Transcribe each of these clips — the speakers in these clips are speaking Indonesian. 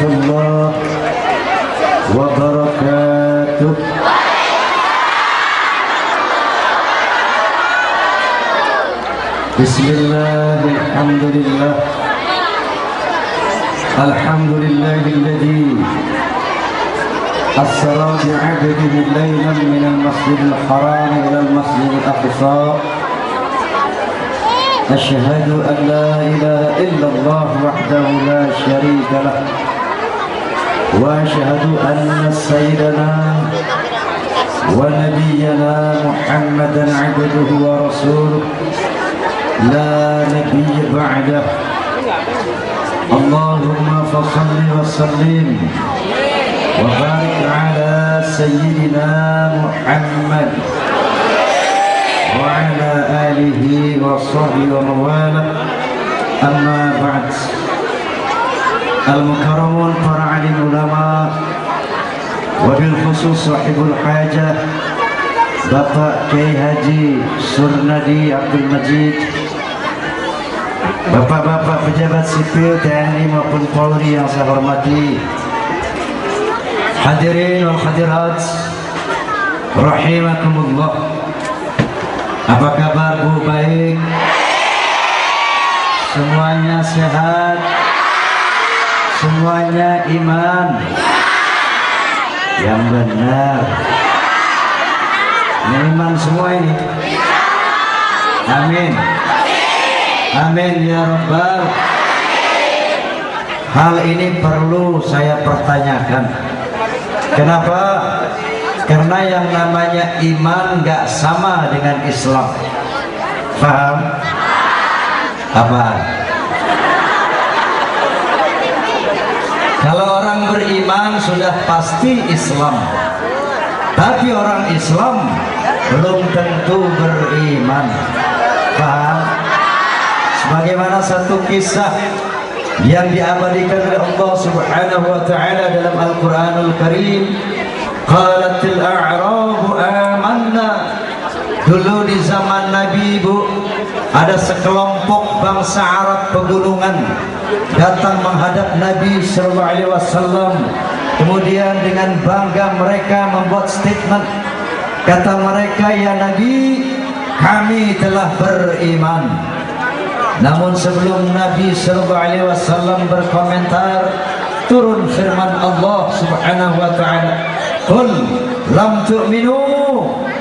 الله وبركاته. بسم الله الحمد لله الحمد لله الذي أسرى بعبده ليلا من المسجد الحرام إلى المسجد الأقصى. أشهد أن لا إله إلا الله وحده لا شريك له، وأشهد أن سيدنا ونبينا محمدا عبده ورسوله لا نبي بعده. اللهم فصل وسلم وبارك على سيدنا محمد وعلى آله وصحبه ومن والاه. أما بعد. Al-Mukarramun para alim ulama, wabil khusus sahibul hajah Bapak Kiai Haji Surnadi Abdul Majid, bapak-bapak pejabat sipil TNI maupun Polri yang saya hormati, hadirin wal hadirat rahimakumullah. Apa kabar Bu? Baik? Semuanya sehat? Semuanya iman? Yang benar. Ini iman semua ini. Amin. Amin ya Rabbal. Hal ini perlu saya pertanyakan. Kenapa? Karena yang namanya iman gak sama dengan Islam. Paham? Apa? Kalau orang beriman sudah pasti Islam, tapi orang Islam belum tentu beriman. Paham? Sebagaimana satu kisah yang diabadikan oleh Allah Subhanahu wa taala dalam Al-Qur'anul Karim, qalatil a'rabu amanna. Dulu di zaman Nabi, Bu, ada sekelompok bangsa Arab pegunungan datang menghadap Nabi sallallahu alaihi wasallam. Kemudian dengan bangga mereka membuat statement. Kata mereka, "Ya Nabi, kami telah beriman." Namun sebelum Nabi sallallahu alaihi wasallam berkomentar, turun firman Allah Subhanahu wa taala, "Qul lam tu'minu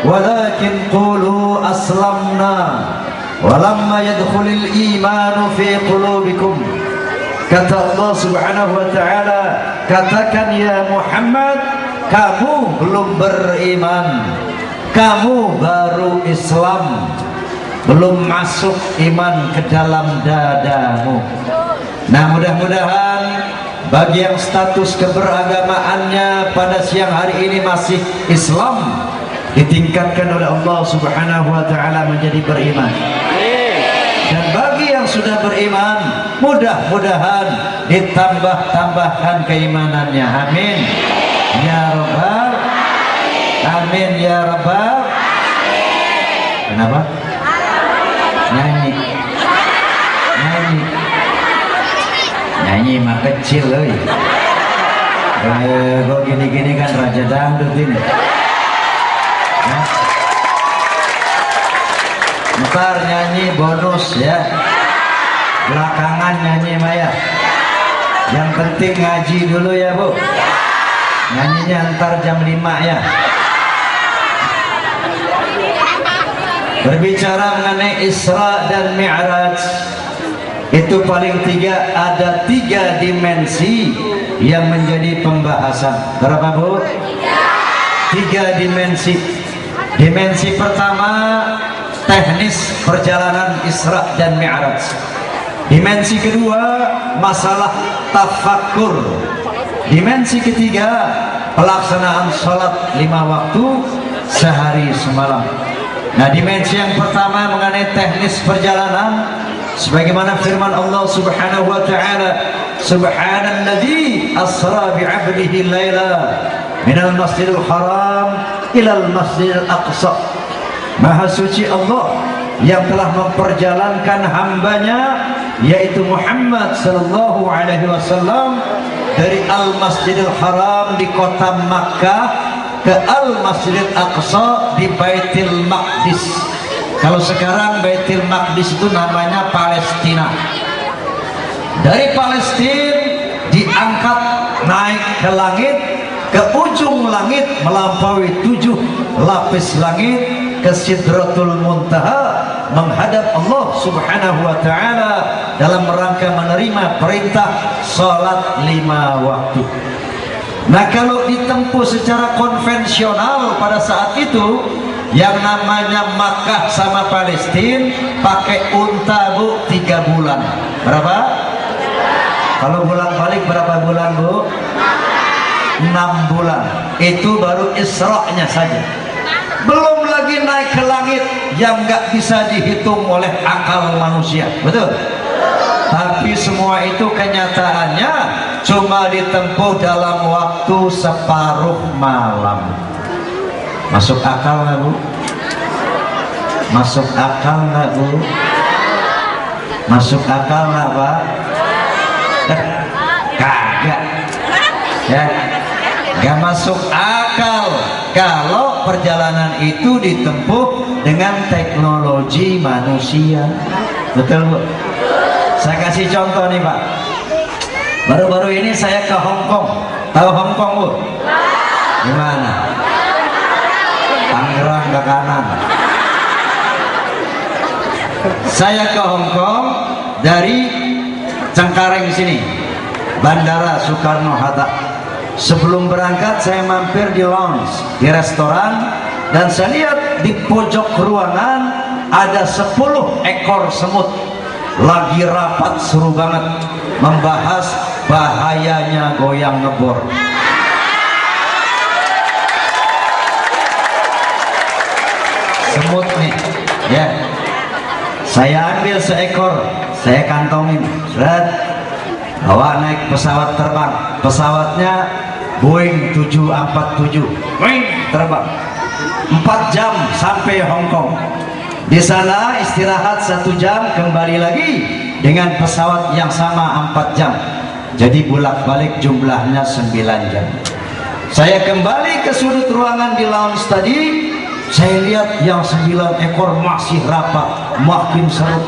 walakin qulu aslamna walamma yadkhulul imanu fi qulubikum." Kata Allah Subhanahu wa taala, katakan ya Muhammad, kamu belum beriman, kamu baru Islam, belum masuk iman ke dalam dadamu. Nah, mudah-mudahan bagi yang status keberagamaannya pada siang hari ini masih Islam, ditingkatkan oleh Allah Subhanahu wa taala menjadi beriman. Dan bagi yang sudah beriman, mudah-mudahan ditambah-tambahkan keimanannya. Amin ya Rabbal. Amin ya Rabbal. Kenapa? Nyanyi mah kecil euy. Kok gini-gini kan raja dangdut ini. Ntar nyanyi bonus ya, belakangan nyanyi Maya. Yang penting ngaji dulu ya Bu. Nyanyinya ntar jam 5 ya. Berbicara mengenai Isra dan Mi'raj, itu paling ada tiga dimensi yang menjadi pembahasan. Berapa Bu? Tiga dimensi. Dimensi pertama, teknis perjalanan Isra dan Mi'raj. Dimensi kedua, masalah tafakkur. Dimensi ketiga, pelaksanaan sholat 5 waktu sehari semalam. Nah, dimensi yang pertama mengenai teknis perjalanan, sebagaimana firman Allah Subhanahu wa taala, subhanalladzi asra bi'abdihi laila minal masjidil haram ilal masjidil aqsa. Maha suci Allah yang telah memperjalankan hambanya, yaitu Muhammad sallallahu alaihi wasallam, dari Al-Masjidil Haram di kota Makkah ke Al-Masjidil Aqsa di Baitul Maqdis. Kalau sekarang Baitul Maqdis itu namanya Palestina. Dari Palestina diangkat naik ke langit, ke ujung langit, melampaui 7 lapis langit, ke Sidratul Muntaha, menghadap Allah Subhanahu wa ta'ala dalam rangka menerima perintah sholat 5 waktu. Nah, kalau ditempuh secara konvensional pada saat itu, yang namanya Makkah sama Palestina pakai unta, Bu, 3 bulan. Berapa? Kalau bolak-balik berapa bulan, Bu? 6 bulan. Itu baru Isra-nya saja, belum lagi naik ke langit yang nggak bisa dihitung oleh akal manusia. Betul? Tapi semua itu kenyataannya cuma ditempuh dalam waktu separuh malam. Masuk akal nggak, Bu? Masuk akal nggak, Bu? Masuk akal nggak, Pak? Kagak ya, nggak masuk akal kalau perjalanan itu ditempuh dengan teknologi manusia. Betul, Bu? Saya kasih contoh nih, Pak. Baru-baru ini saya ke Hong Kong. Tahu Hong Kong, Bu? Gimana? Tangerang ke kanan. Saya ke Hong Kong dari Cengkareng sini, Bandara Soekarno-Hatta. Sebelum berangkat saya mampir di lounge, di restoran, dan saya lihat di pojok ruangan ada 10 ekor semut lagi rapat seru banget membahas bahayanya goyang ngebor. Semut nih ya, saya ambil seekor, saya kantongin, bawa naik pesawat terbang. Pesawatnya Boeing 747, terbang 4 jam sampai Hong Kong. Di sana istirahat 1 jam, kembali lagi dengan pesawat yang sama 4 jam. Jadi bolak-balik jumlahnya 9 jam. Saya kembali ke sudut ruangan di lounge tadi, saya lihat yang 9 ekor masih rapat, makin seru.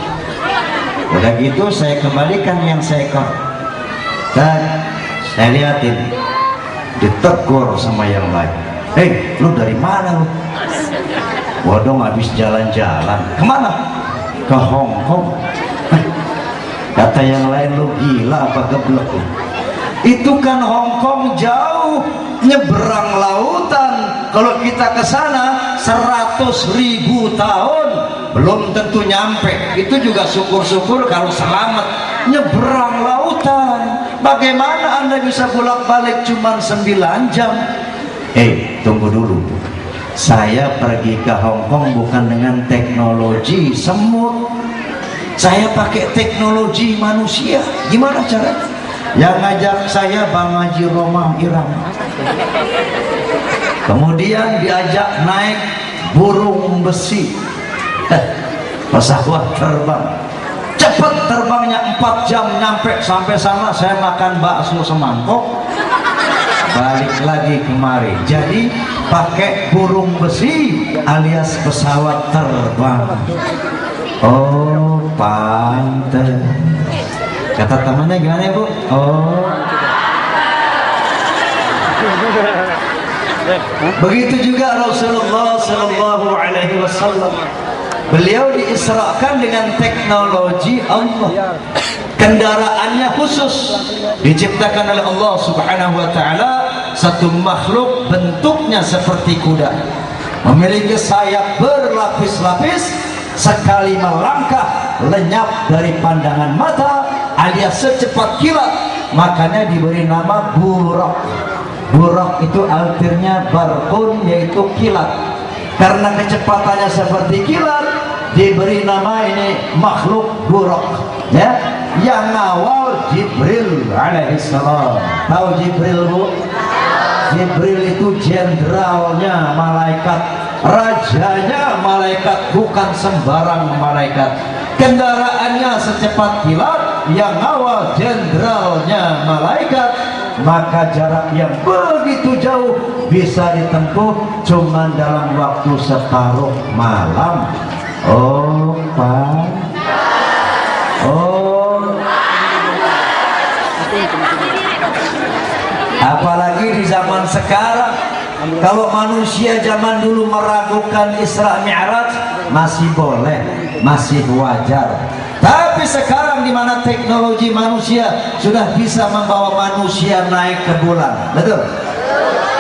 Udah gitu saya kembalikan yang seekor, dan saya lihatin, ditegur sama yang lain. Hei, lu dari mana lu? Waduh, habis jalan-jalan. Kemana? Ke Hong Kong. Kata yang lain, lu gila apa geblek? Itu kan Hong Kong jauh, nyeberang lautan. Kalau kita ke sana 100.000 tahun belum tentu nyampe. Itu juga syukur-syukur kalau selamat. Nyeberang lautan, bagaimana Anda bisa bolak-balik cuma 9 jam? Tunggu dulu. Saya pergi ke Hong Kong bukan dengan teknologi semut, saya pakai teknologi manusia. Gimana caranya? Yang ngajak saya Bang Haji Roma Irama. Kemudian diajak naik burung besi, pesawat terbang. Cepat terbangnya 4 jam, nyampe sampai sana saya makan bakso semangkok, balik lagi kemari. Jadi pakai burung besi alias pesawat terbang. Oh, pantes. Kata temannya gimana ya, Bu? Oh, begitu juga Rasulullah Sallallahu Alaihi Wasallam. Beliau diisrakan dengan teknologi Allah. Kendaraannya khusus, diciptakan oleh Allah Subhanahu wa ta'ala, satu makhluk bentuknya seperti kuda, memiliki sayap berlapis-lapis, sekali melangkah lenyap dari pandangan mata alias secepat kilat, makanya diberi nama buraq. Buraq itu artinya barqun, yaitu kilat. Karena kecepatannya seperti kilat, diberi nama ini makhluk buraq ya. Yang ngawal Jibril alaihissalam. Tahu Jibril, Bu? Jibril itu jenderalnya malaikat, rajanya malaikat, bukan sembarang malaikat. Kendaraannya secepat kilat, yang ngawal jenderalnya malaikat. maka jarak yang begitu jauh bisa ditempuh cuma dalam waktu separuh malam. Oh Pak, oh, apalagi di zaman sekarang. Kalau manusia zaman dulu meragukan Isra Mi'raj masih boleh, masih wajar. Tapi sekarang di mana teknologi manusia sudah bisa membawa manusia naik ke bulan, betul?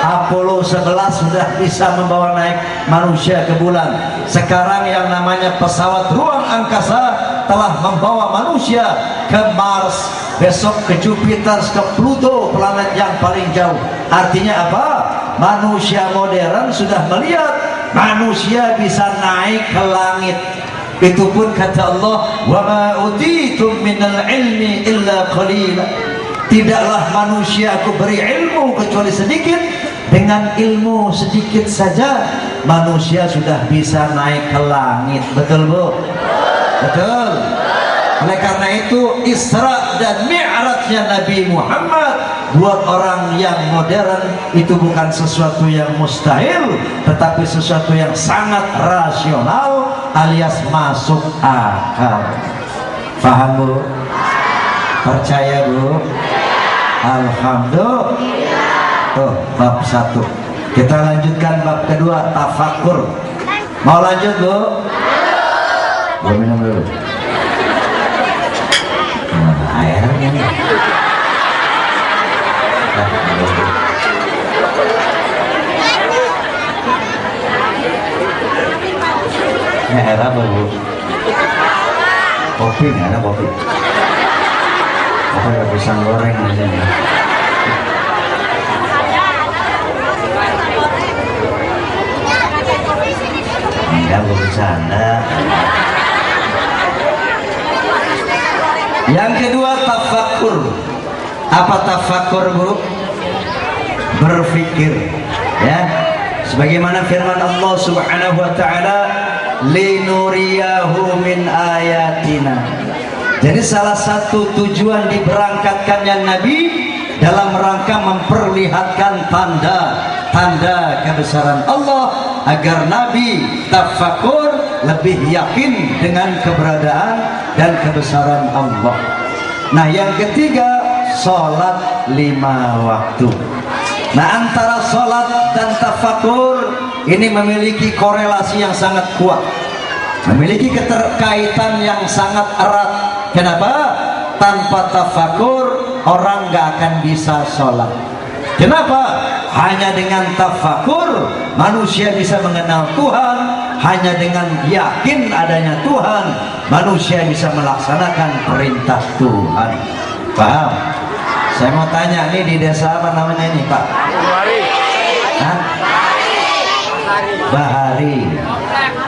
Apollo 11 sudah bisa membawa naik manusia ke bulan. Sekarang yang namanya pesawat ruang angkasa telah membawa manusia ke Mars, besok ke Jupiter, ke Pluto, planet yang paling jauh. Artinya apa? Manusia modern sudah melihat manusia bisa naik ke langit. Itu pun kata Allah, wa ma utitum minal ilmi illa qalila. Tidaklah manusia aku beri ilmu kecuali sedikit. Dengan ilmu sedikit saja manusia sudah bisa naik ke langit. Betul Bu? Betul. Oleh karena itu Isra dan Mi'rajnya Nabi Muhammad buat orang yang modern itu bukan sesuatu yang mustahil, tetapi sesuatu yang sangat rasional alias masuk akal. Paham Bu? Percaya Bu? Alhamdulillah. Tuh bab 1. Kita lanjutkan bab kedua, tafakur. Mau lanjut Bu? Mau minum dulu. Airnya nih. Ini air apa Bu? Kopi nggak ada kopi? Kopi ada pisang goreng aja nih. Enggak, gue bercanda. Yang kedua tafakur. Apa tafakur Bu? Berfikir, ya. Sebagaimana firman Allah Subhanahu wa taala, linuriyahu min ayatina. Jadi salah satu tujuan diberangkatkannya Nabi dalam rangka memperlihatkan tanda-tanda kebesaran Allah agar Nabi tafakur, lebih yakin dengan keberadaan dan kebesaran Allah. Nah yang ketiga, sholat 5 waktu. Nah antara sholat dan tafakur ini memiliki korelasi yang sangat kuat, memiliki keterkaitan yang sangat erat. Kenapa? Tanpa tafakur orang gak akan bisa sholat. Kenapa? Hanya dengan tafakur manusia bisa mengenal Tuhan. Hanya dengan yakin adanya Tuhan manusia bisa melaksanakan perintah Tuhan. Paham? Saya mau tanya nih, di desa apa namanya ini Pak? Bahari. Hah? Bahari.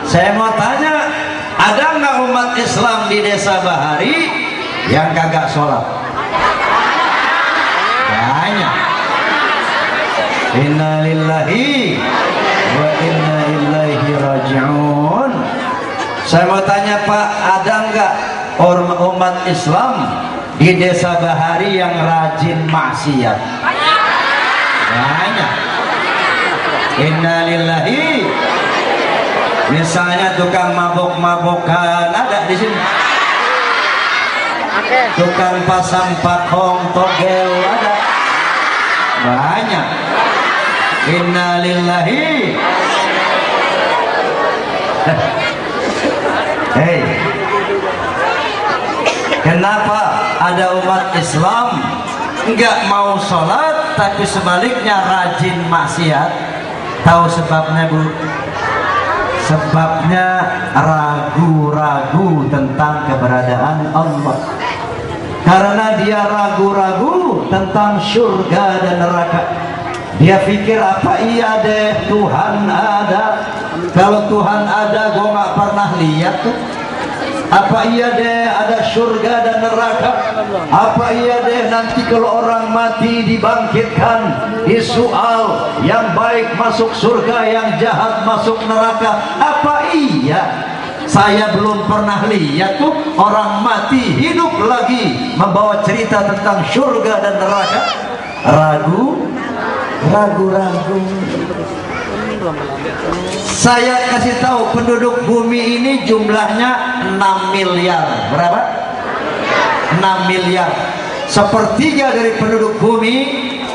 Saya mau tanya, ada nggak umat Islam di desa Bahari yang kagak sholat? Banyak. Inna lillahi wa inna ilaihi raji'un. Saya mau tanya Pak, ada nggak umat Islam di desa Bahari yang rajin maksiat? Banyak. Inna lillahi. Misalnya tukang mabok-mabokan ada di sini. Tukang pasang pakong togel ada. Banyak. Inna lillahi. Hei, kenapa ada umat Islam enggak mau sholat tapi sebaliknya rajin maksiat? Tahu sebabnya Bu? Sebabnya ragu-ragu tentang keberadaan Allah. Karena dia ragu-ragu tentang surga dan neraka. Dia pikir apa iya deh Tuhan ada. Kalau Tuhan ada gue gak pernah lihat tuh. Apa iya deh ada surga dan neraka? Apa iya deh nanti kalau orang mati dibangkitkan, disoal, yang baik masuk surga, yang jahat masuk neraka? Apa iya? Saya belum pernah lihat tuh orang mati hidup lagi membawa cerita tentang surga dan neraka. ragu-ragu. Saya kasih tahu, penduduk bumi ini jumlahnya 6 miliar. Berapa? 6 miliar. Sepertiga dari penduduk bumi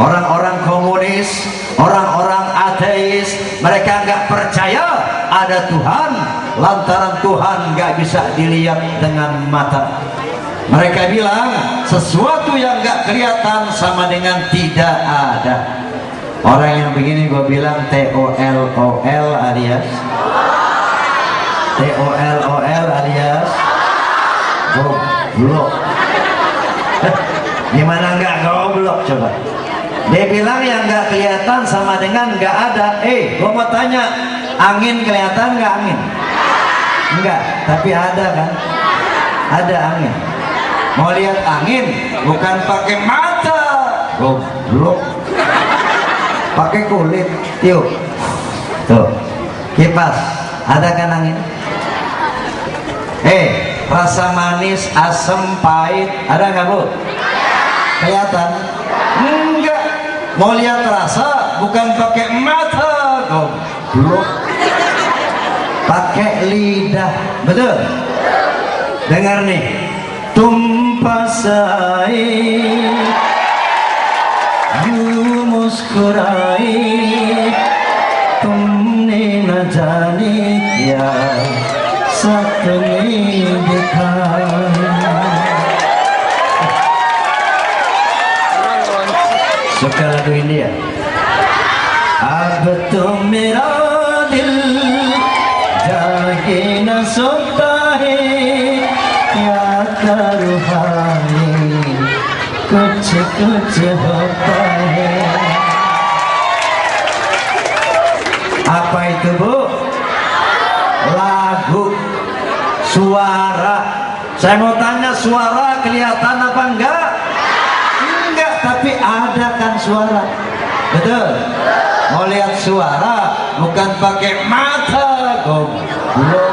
orang-orang komunis, orang-orang ateis. Mereka nggak percaya ada Tuhan, lantaran Tuhan nggak bisa dilihat dengan mata. Mereka bilang sesuatu yang nggak kelihatan sama dengan tidak ada. Orang yang begini gue bilang TOLOL alias goblok. Gimana nggak goblok coba? Dia bilang yang nggak kelihatan sama dengan nggak ada. Gue mau tanya, angin kelihatan nggak angin? Enggak, tapi ada kan? Ada angin. Mau lihat angin bukan pakai mata, goblok. Pakai kulit. Yuk, tuh kipas, ada kan angin? Rasa manis, asam, pahit, ada nggak bu? Kelihatan? Enggak. Mau lihat rasa bukan pakai mata, goblok. Pakai lidah, betul? Dengar nih. Tumpah air, you मुस्कुराई तुमने न जाने क्या सपने दिखाए. Suka lagu ini ya? Ab to mera dil jage na sota hai kya karu hai kuch kuch hota hai. Apa itu bu? Lagu, suara. Saya mau tanya, suara kelihatan apa enggak? Enggak, tapi ada kan suara. Betul? Mau lihat suara bukan pakai mata, goblok,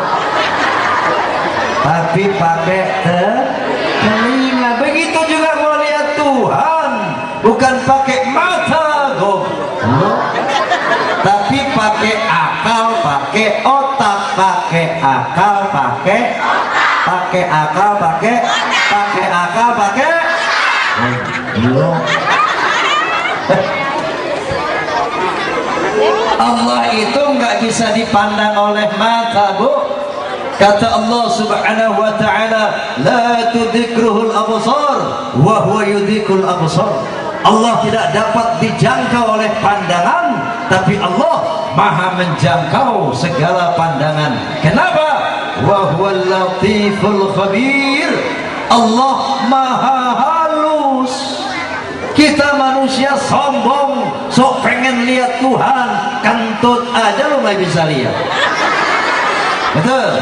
tapi pakai telinga. Begitu juga mau lihat Tuhan bukan pakai mata, goblok, tapi pakai akal, pakai otak, pakai akal, pakai akal, pakai akal, pakai goblok. Allah itu nggak bisa dipandang oleh mata, bu. Kata Allah subhanahu wa ta'ala, la tudikruhul absar wa huwa yudikul absar. Allah tidak dapat dijangkau oleh pandangan, tapi Allah maha menjangkau segala pandangan. Kenapa? Wa huwal latiful khabir. Allah maha halus. Kita manusia sombong, sok pengen lihat Tuhan, kentut aja lo nggak bisa lihat. Betul?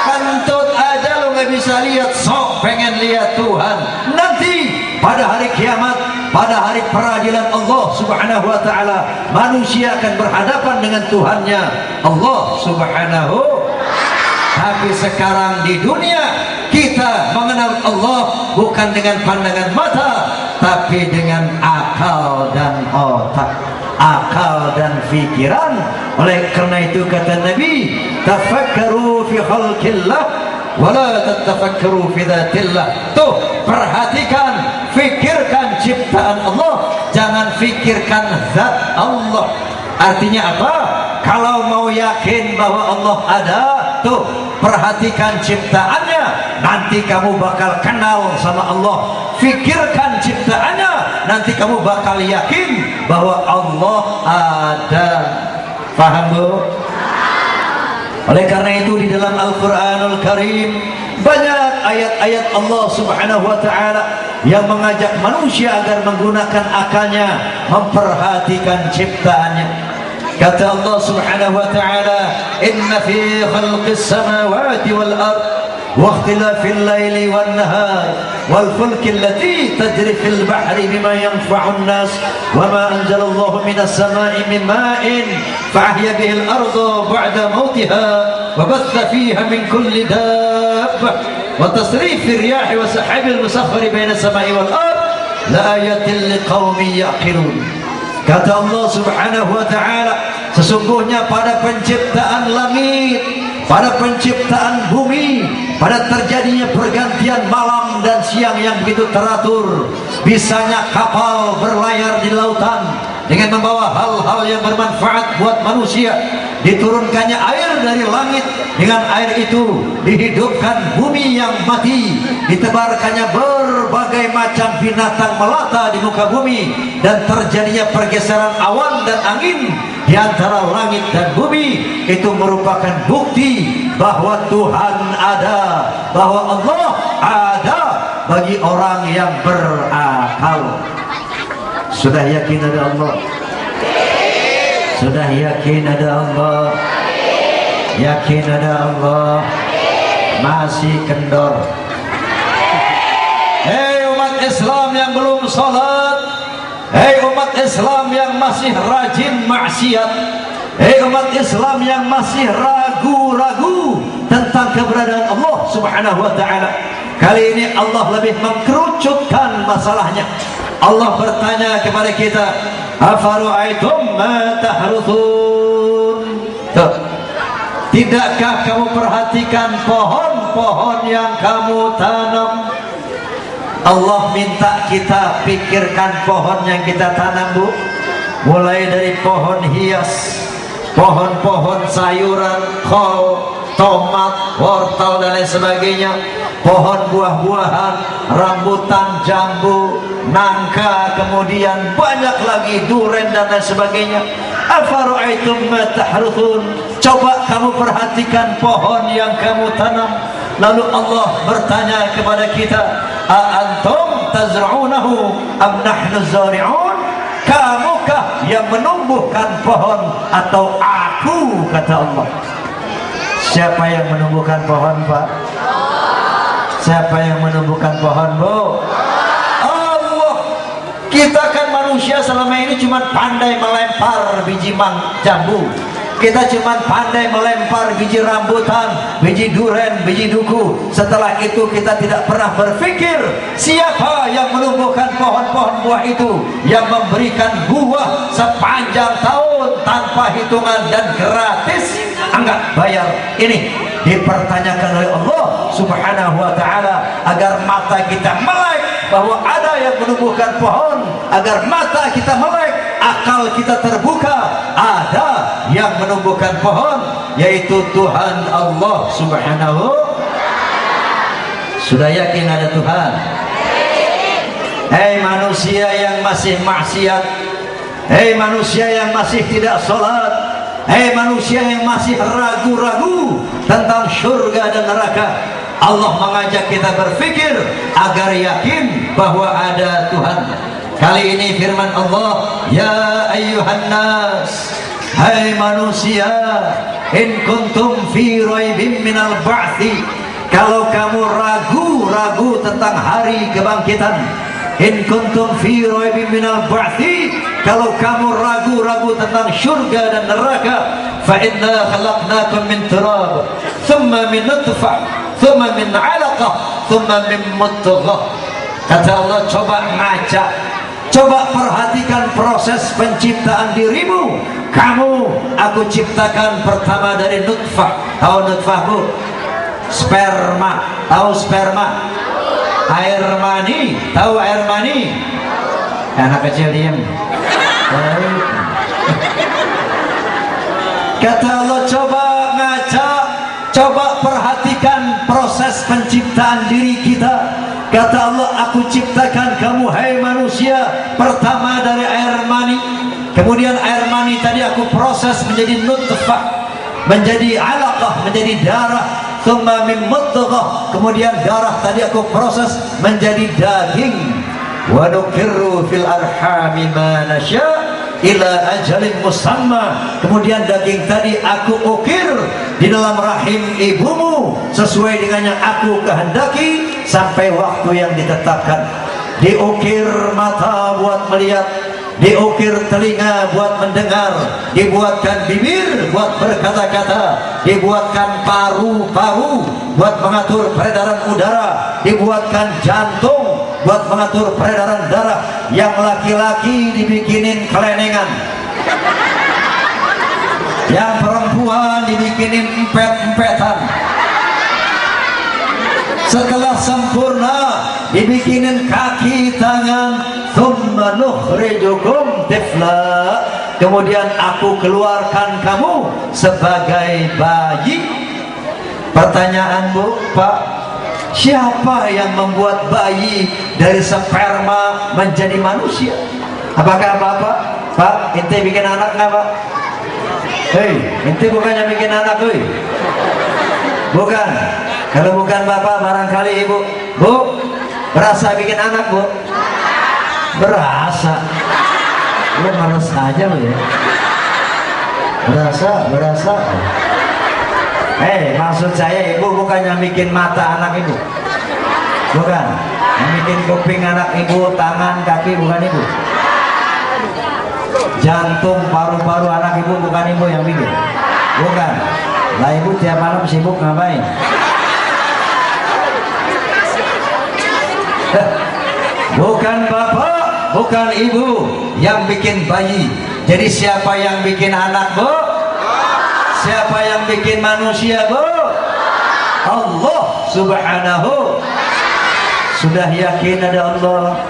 Kentut aja lo nggak bisa lihat, sok pengen lihat Tuhan. Nanti pada hari kiamat, pada hari peradilan Allah subhanahu wa ta'ala, manusia akan berhadapan dengan Tuhannya Allah subhanahu. Tapi sekarang di dunia kita mengenal Allah bukan dengan pandangan mata, tapi dengan akal dan otak, akal dan fikiran. Oleh karena itu kata Nabi, tafakkaru fi khalqillah wa la tatafakkaru fi dzatillah. Tuh, perhatikan, fikirkan ciptaan Allah, jangan fikirkan zat Allah. Artinya apa? Kalau mau yakin bahwa Allah ada, tuh perhatikan ciptaannya, nanti kamu bakal kenal sama Allah. Fikirkan ciptaannya, nanti kamu bakal yakin bahwa Allah ada. Paham bu? Oleh karena itu di dalam Al-Quranul Karim banyak ayat-ayat Allah subhanahu wa ta'ala yang mengajak manusia agar menggunakan akalnya, memperhatikan ciptaannya. Kata Allah subhanahu wa ta'ala, inna fi khalqis samawati wal ard wa ikhtilafil laili wan nahar wal fulki allati tajri fil bahri bima yanfa'un nas wa ma anzalallahu minas samai min ma'in fa'ahya bihil arda ba'da mautiha wa batha fiha min kulli dabbah wa tasrifir riyahi wa sahabil musakhkhari baina samai wal ard laayatil liqaumin yaqilun. Kata Allah Subhanahu wa taala, sesungguhnya pada penciptaan langit, pada penciptaan bumi, pada terjadinya pergantian malam dan siang yang begitu teratur, bisanya kapal berlayar di lautan dengan membawa hal-hal yang bermanfaat buat manusia, diturunkannya air dari langit, dengan air itu dihidupkan bumi yang mati, ditebarkannya berbagai macam binatang melata di muka bumi, dan terjadinya pergeseran awan dan angin di antara langit dan bumi. Itu merupakan bukti bahwa Tuhan ada, bahwa Allah ada bagi orang yang berakal. Sudah yakin ada Allah? Sudah yakin ada Allah? Yakin ada Allah? Masih kendor? Hei umat Islam yang belum sholat, hei umat Islam yang masih rajin maksiat, hei umat Islam yang masih ragu-ragu tentang keberadaan Allah Subhanahu wa ta'ala, kali ini Allah lebih mengkerucutkan masalahnya. Allah bertanya kepada kita, afaru'aitum ma tahruthun. Tidakkah kamu perhatikan pohon-pohon yang kamu tanam? Allah minta kita pikirkan pohon yang kita tanam, Bu. Mulai dari pohon hias, pohon-pohon sayuran, kol, tomat, wortel dan lain sebagainya, pohon buah-buahan, rambutan, jambu, nangka, kemudian banyak lagi duren dan lain sebagainya. Afara'aitum ma tahruthun. Coba kamu perhatikan pohon yang kamu tanam. Lalu Allah bertanya kepada kita, a antum tazra'unahu am nahnu zari'un? Kamukah yang menumbuhkan pohon atau aku? Kata Allah. Siapa yang menumbuhkan pohon, Pak? Siapa yang menumbuhkan pohon, Bu? Allah. Kita kan manusia selama ini cuma pandai melempar biji jambu. Kita cuma pandai melempar biji rambutan, biji duren, biji duku. Setelah itu kita tidak pernah berpikir siapa yang menumbuhkan pohon-pohon buah itu, yang memberikan buah sepanjang tahun tanpa hitungan dan gratis, enggak bayar. Ini dipertanyakan oleh Allah Subhanahu wa ta'ala agar mata kita melek bahwa ada yang menumbuhkan pohon, agar mata kita melek, akal kita terbuka, ada yang menumbuhkan pohon, yaitu Tuhan Allah Subhanahu. Sudah yakin ada Tuhan? Hei manusia yang masih maksiat, hei manusia yang masih tidak sholat, hei manusia yang masih ragu-ragu tentang surga dan neraka, Allah mengajak kita berpikir agar yakin bahwa ada Tuhan. Kali ini firman Allah, ya ayyuhan nas, hai manusia, in kuntum fi raibim minal ba'thi, kalau kamu ragu-ragu tentang hari kebangkitan, in kuntum fi raibim minal ba'thi, kalau kamu ragu-ragu tentang surga dan neraka, fa inna khalaqnakum min turab, thumma min nutfah, thumma min 'alaqah, thumma min mudghah. Kata Allah, coba ngaca, coba perhatikan proses penciptaan dirimu. Kamu aku ciptakan pertama dari nutfah. Tahu nutfah, Bu? Sperma. Tahu sperma? Air mani. Tahu air mani? Anak kecil diam. Kata Allah, coba ngaca, coba perhatikan proses penciptaan diri kita. Kata Allah, aku ciptakan kamu hai manusia pertama dari air mani, kemudian air mani tadi aku proses menjadi nutfah, menjadi alaqah, menjadi darah, thumma min mudghah, kemudian darah tadi aku proses menjadi daging, wa nuqirru fil arhami ma nasya ila ajalin musamma, kemudian daging tadi aku ukir di dalam rahim ibumu sesuai dengan yang aku kehendaki sampai waktu yang ditetapkan. Diukir mata buat melihat, diukir telinga buat mendengar, dibuatkan bibir buat berkata-kata, dibuatkan paru-paru buat mengatur peredaran udara, dibuatkan jantung buat mengatur peredaran darah. Yang laki-laki dibikinin kelenengan, yang perempuan dibikinin empet-empetan. Setelah sempurna dibikinin kaki tangan. Tsumma nukhrijukum tifla, kemudian aku keluarkan kamu sebagai bayi. Pertanyaan Bu, Pak, siapa yang membuat bayi dari sperma menjadi manusia? Apakah Bapak? Pak, ente bikin anak nggak Pak? Hei, ente bukannya bikin anak, hei? Bukan. Kalau bukan Bapak, barangkali Ibu. Bu, berasa bikin anak Bu? Berasa. Lu males aja lu ya. Berasa. Maksud saya Ibu bukannya bikin mata anak Ibu, bukan. Yang bikin kuping anak Ibu, tangan, kaki, bukan Ibu. Jantung, paru-paru anak Ibu, bukan Ibu yang bikin, bukan. Lah Ibu tiap malam sibuk ngapain? Bukan Bapak, bukan Ibu yang bikin bayi. Jadi siapa yang bikin anak Bu? Siapa yang bikin manusia Bu? Allah Subhanahu. Sudah yakin ada Allah?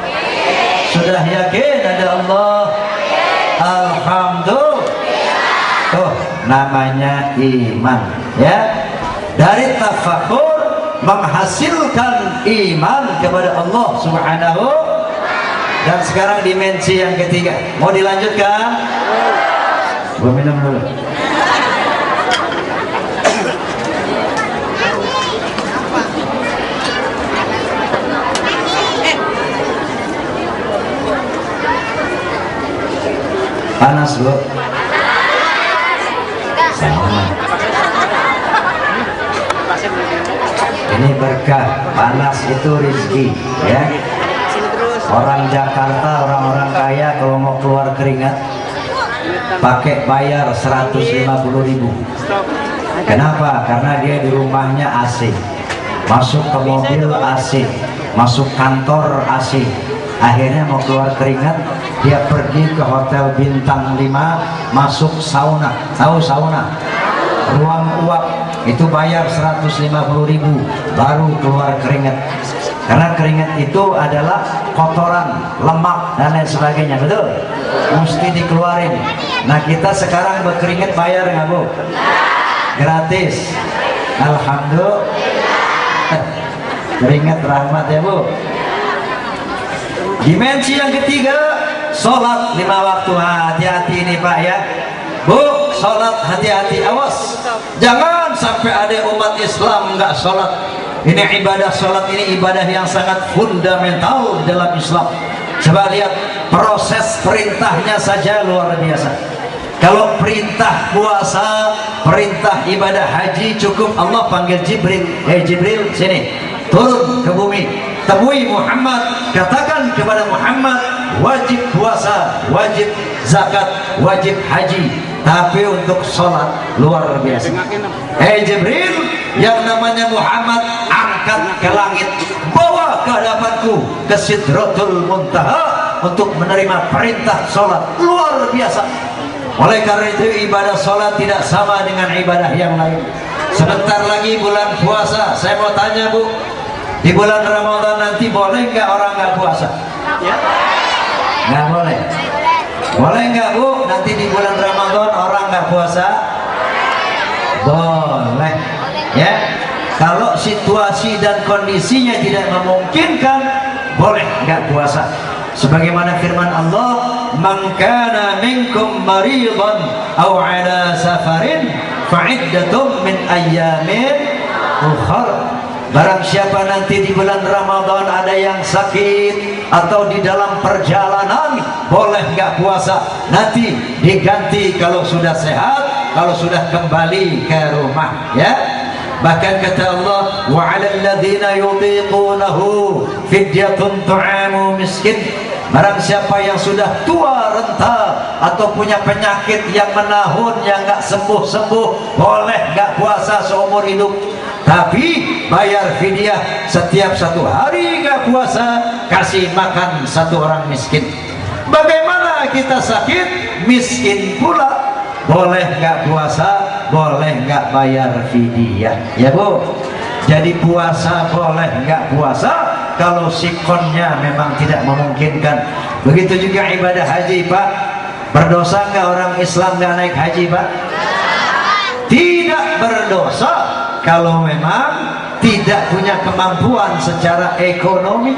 Sudah yakin ada Allah? Alhamdulillah. Oh, namanya iman ya. Dari tafakur menghasilkan iman kepada Allah Subhanahu. Dan sekarang dimensi yang ketiga. Mau dilanjutkan? Gua minum dulu. Panas Bu. Sama. Ini berkah. Panas itu rezeki ya. Orang Jakarta, orang-orang kaya kalau mau keluar keringat pakai bayar 150.000. Kenapa? Karena dia di rumahnya AC, masuk ke mobil AC, masuk kantor AC. Akhirnya mau keluar keringat, dia pergi ke hotel bintang 5, masuk sauna. Tahu sauna? Ruang uap, itu bayar 150.000 baru keluar keringat. Karena keringat itu adalah kotoran, lemak dan lain sebagainya, betul? Mesti dikeluarin. Nah kita sekarang berkeringat bayar nggak Bu? Gratis. Alhamdulillah. Keringat rahmat ya Bu. Dimensi yang ketiga, sholat 5 waktu. Hati-hati ini Pak ya Bu, sholat hati-hati, awas jangan sampai ada umat Islam nggak sholat. Ini ibadah sholat, ini ibadah yang sangat fundamental dalam Islam. Coba lihat proses perintahnya saja luar biasa. Kalau perintah puasa, perintah ibadah haji, cukup Allah panggil Jibril. Jibril sini, turun ke bumi, temui Muhammad, katakan kepada Muhammad wajib puasa, wajib zakat, wajib haji. Tapi untuk sholat luar biasa. Jibril, yang namanya Muhammad angkat ke langit, bawa ke hadapanku ke Sidratul Muntaha untuk menerima perintah sholat. Luar biasa. Oleh karena itu ibadah sholat tidak sama dengan ibadah yang lain. Sebentar lagi bulan puasa. Saya mau tanya Bu, di bulan Ramadan nanti boleh nggak orang nggak puasa? Nggak boleh. Boleh nggak Bu, nanti di bulan Ramadan orang nggak puasa? Boleh ya. Kalau situasi dan kondisinya tidak memungkinkan, boleh nggak puasa. Sebagaimana firman Allah, "Man kana minkum maridan aw ala safarin fa'iddatun min ayyamin ukhra." Barang siapa nanti di bulan Ramadan ada yang sakit atau di dalam perjalanan, boleh nggak puasa. Nanti diganti kalau sudah sehat, kalau sudah kembali ke rumah ya. Bahkan kata Allah, wa 'alal ladzina yutiqunahu fidyatun tu'amu miskin. Barang siapa yang sudah tua renta atau punya penyakit yang menahun yang nggak sembuh-sembuh, boleh nggak puasa seumur hidup. tapi bayar fidyah setiap 1 hari nggak puasa, kasih makan 1 orang miskin. Bagaimana kita sakit miskin pula, boleh nggak puasa, boleh nggak bayar fidyah, ya Bu? Jadi puasa boleh nggak puasa kalau sikonnya memang tidak memungkinkan. Begitu juga ibadah haji, Pak. Berdosa nggak orang Islam nggak naik haji, Pak? Tidak berdosa kalau memang tidak punya kemampuan secara ekonomi.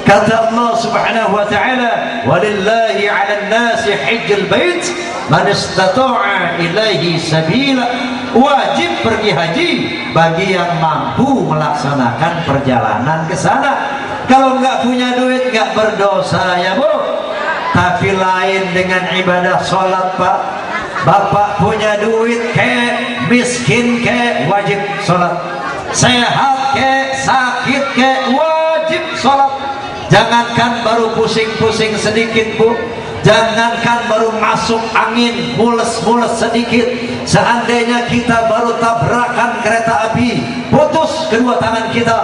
Kata Allah Subhanahu wa taala, "Walillahi 'alan nasi hajjul bait man istata'a ilaihi sabila." Wajib pergi haji bagi yang mampu melaksanakan perjalanan ke sana. Kalau nggak punya duit nggak berdosa, ya Bu. Tapi lain dengan ibadah sholat, Pak. Bapak punya duit kayak miskin kayak wajib sholat, sehat kayak sakit kayak wajib sholat. Jangankan baru pusing-pusing sedikit, Bu, jangankan baru masuk angin mules-mules sedikit, seandainya kita baru tabrakan kereta api, putus kedua tangan kita,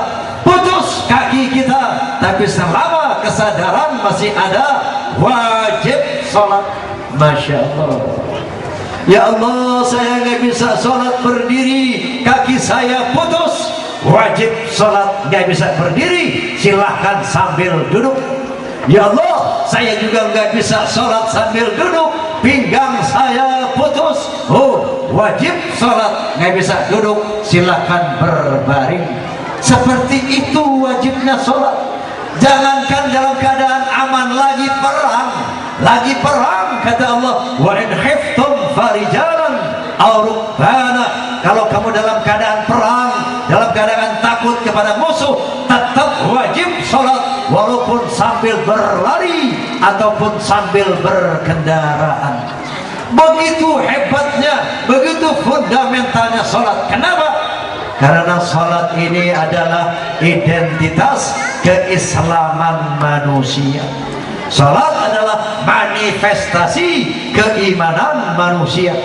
putus kaki kita, tapi selama kesadaran masih ada, wajib sholat. Masya Allah. Ya Allah, saya nggak bisa sholat berdiri, kaki saya putus, wajib sholat nggak bisa berdiri, silahkan sambil duduk. Ya Allah, saya juga nggak bisa sholat sambil duduk, pinggang saya putus, oh wajib sholat nggak bisa duduk, silahkan berbaring. Seperti itu wajibnya sholat. Jangankan dalam keadaan aman, lagi perang kata Allah, wa in khiftum farijalan aw rukbana. Kalau kamu dalam keadaan perang, dalam keadaan takut kepada musuh, tetap wajib sholat walaupun sambil berlari ataupun sambil berkendaraan. Begitu hebatnya, begitu fundamentalnya sholat. Kenapa? Karena sholat ini adalah identitas keislaman manusia. Sholat adalah manifestasi keimanan manusia.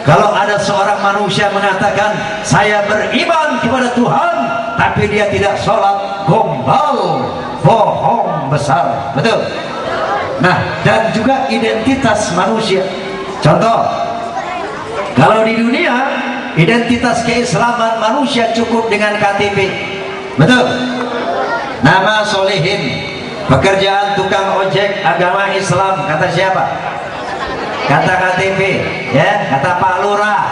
Kalau ada seorang manusia mengatakan saya beriman kepada Tuhan, tapi dia tidak sholat, gombal, bohong besar. Betul? Nah, dan juga identitas manusia. Contoh, kalau di dunia identitas keislaman manusia cukup dengan KTP. Betul? Nama solehin, pekerjaan tukang ojek, agama Islam, kata siapa? Kata KTP, ya, kata Pak Lurah.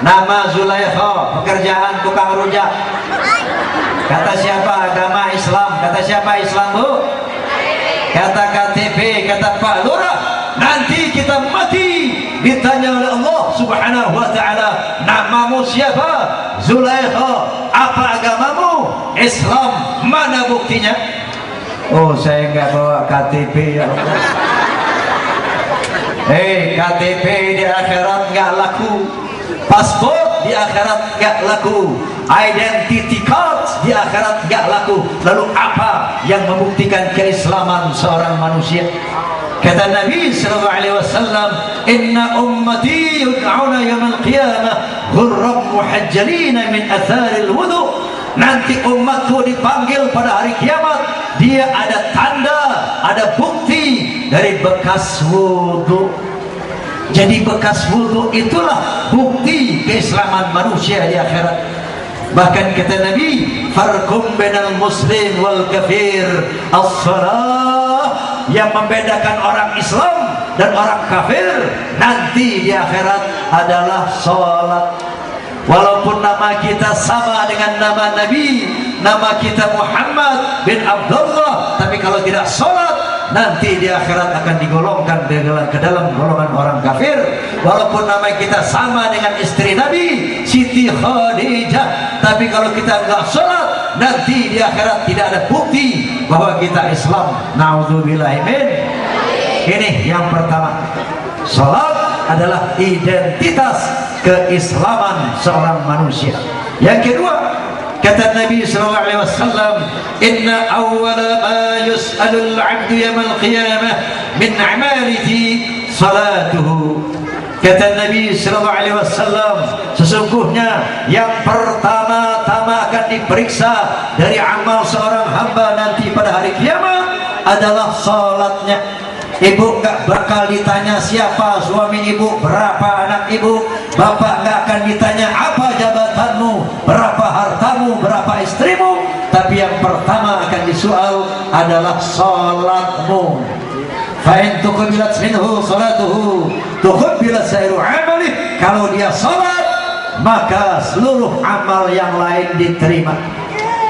Nama Zulaikha, pekerjaan tukang rujak, kata siapa? Agama Islam, kata siapa Islam, Bu? Kata KTP, kata Pak Lurah. Nanti kita mati ditanya oleh Allah Subhanahu wa ta'ala, namamu siapa? Zulaikha. Apa agamamu? Islam. Mana buktinya? Oh, saya nggak bawa KTP, ya Allah. KTP di akhirat nggak laku, paspor di akhirat nggak laku, identity card di akhirat nggak laku. Lalu apa yang membuktikan keislaman seorang manusia? Kata Nabi sallallahu alaihi wasallam, "Inna ummati yud'auna yaumil qiyamah ghurran muhajjalina min atharil wudu." Nanti umatku dipanggil pada hari kiamat, dia ada tanda, ada bukti dari bekas wudu. Jadi bekas wudu itulah bukti keislaman manusia di akhirat. Bahkan kata Nabi, "Farqum bainal muslim wal kafir as-salah." Yang membedakan orang Islam dan orang kafir nanti di akhirat adalah sholat. Walaupun nama kita sama dengan nama Nabi, nama kita Muhammad bin Abdullah, tapi kalau tidak sholat, nanti di akhirat akan digolongkan ke dalam golongan orang kafir. Walaupun nama kita sama dengan istri Nabi, Siti Khadijah, tapi kalau kita enggak sholat, nanti di akhirat tidak ada bukti bahwa kita Islam. Na'udzubillahi min. Ini yang pertama. Sholat adalah identitas keislaman seorang manusia. Yang kedua, kata Nabi sallallahu alaihi wasallam, "Inna awwala ma yus'alul 'abdu yawmal qiyamah min 'amalihi salatuhu." Kata Nabi sallallahu alaihi wasallam, sesungguhnya yang pertama-tama akan diperiksa dari amal seorang hamba nanti pada hari kiamat adalah salatnya. Ibu nggak bakal ditanya siapa suami ibu, berapa anak ibu. Bapak nggak akan ditanya apa jabatanmu, berapa hartamu, berapa istrimu. Tapi yang pertama akan disoal adalah salatmu. Fa'in tuqbilat minhu salatuhu tuqbilat sairu amalih. Kalau dia salat, maka seluruh amal yang lain diterima.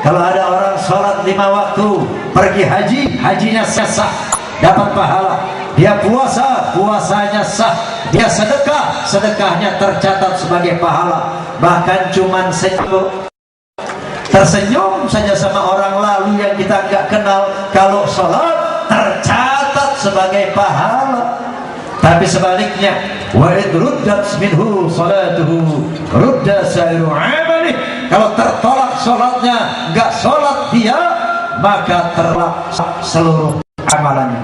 Kalau ada orang salat 5 waktu, pergi haji, hajinya sah, dapat pahala. Dia puasa, puasanya sah. Dia sedekah, sedekahnya tercatat sebagai pahala. Bahkan cuman tersenyum saja sama orang lalu yang kita nggak kenal, kalau salat tercatat sebagai pahala. Tapi sebaliknya, wa idruddat minhu salatuhu rudda sairu amalih. Kalau tertolak salatnya, enggak salat dia, maka tertolak seluruh amalannya.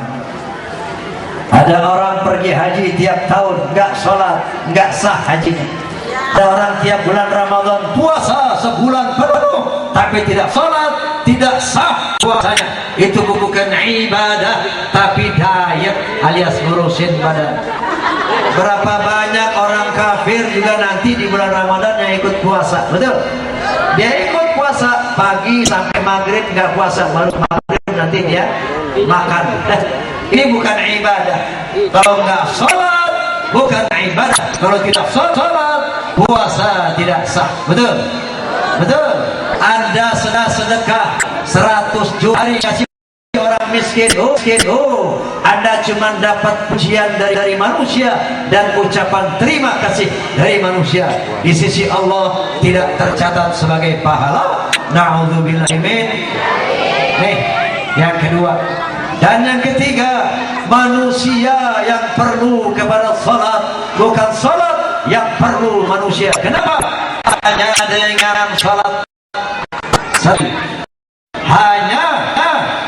Ada orang pergi haji tiap tahun, enggak salat, enggak sah hajinya. Ada orang tiap bulan Ramadan puasa sebulan penuh, tapi tidak salat, tidak sah puasanya. Itu bukan ibadah, tapi diet alias ngurusin badan. Berapa banyak orang kafir juga nanti di bulan Ramadan yang ikut puasa, betul? Dia ikut puasa pagi sampai maghrib nggak puasa, baru maghrib nanti dia makan. Ini bukan ibadah. Kalau nggak sholat bukan ibadah. Kalau tidak sholat puasa tidak sah, betul? Betul. Anda sudah sedekah 100 juta hari kasih orang miskin, Anda cuma dapat pujian dari manusia dan ucapan terima kasih dari manusia. Di sisi Allah tidak tercatat sebagai pahala. Na'udzubillah min. Nih, yang kedua. Dan yang ketiga, manusia yang perlu kepada salat, bukan salat yang perlu manusia. Kenapa? Hanya dengan salat. Hanya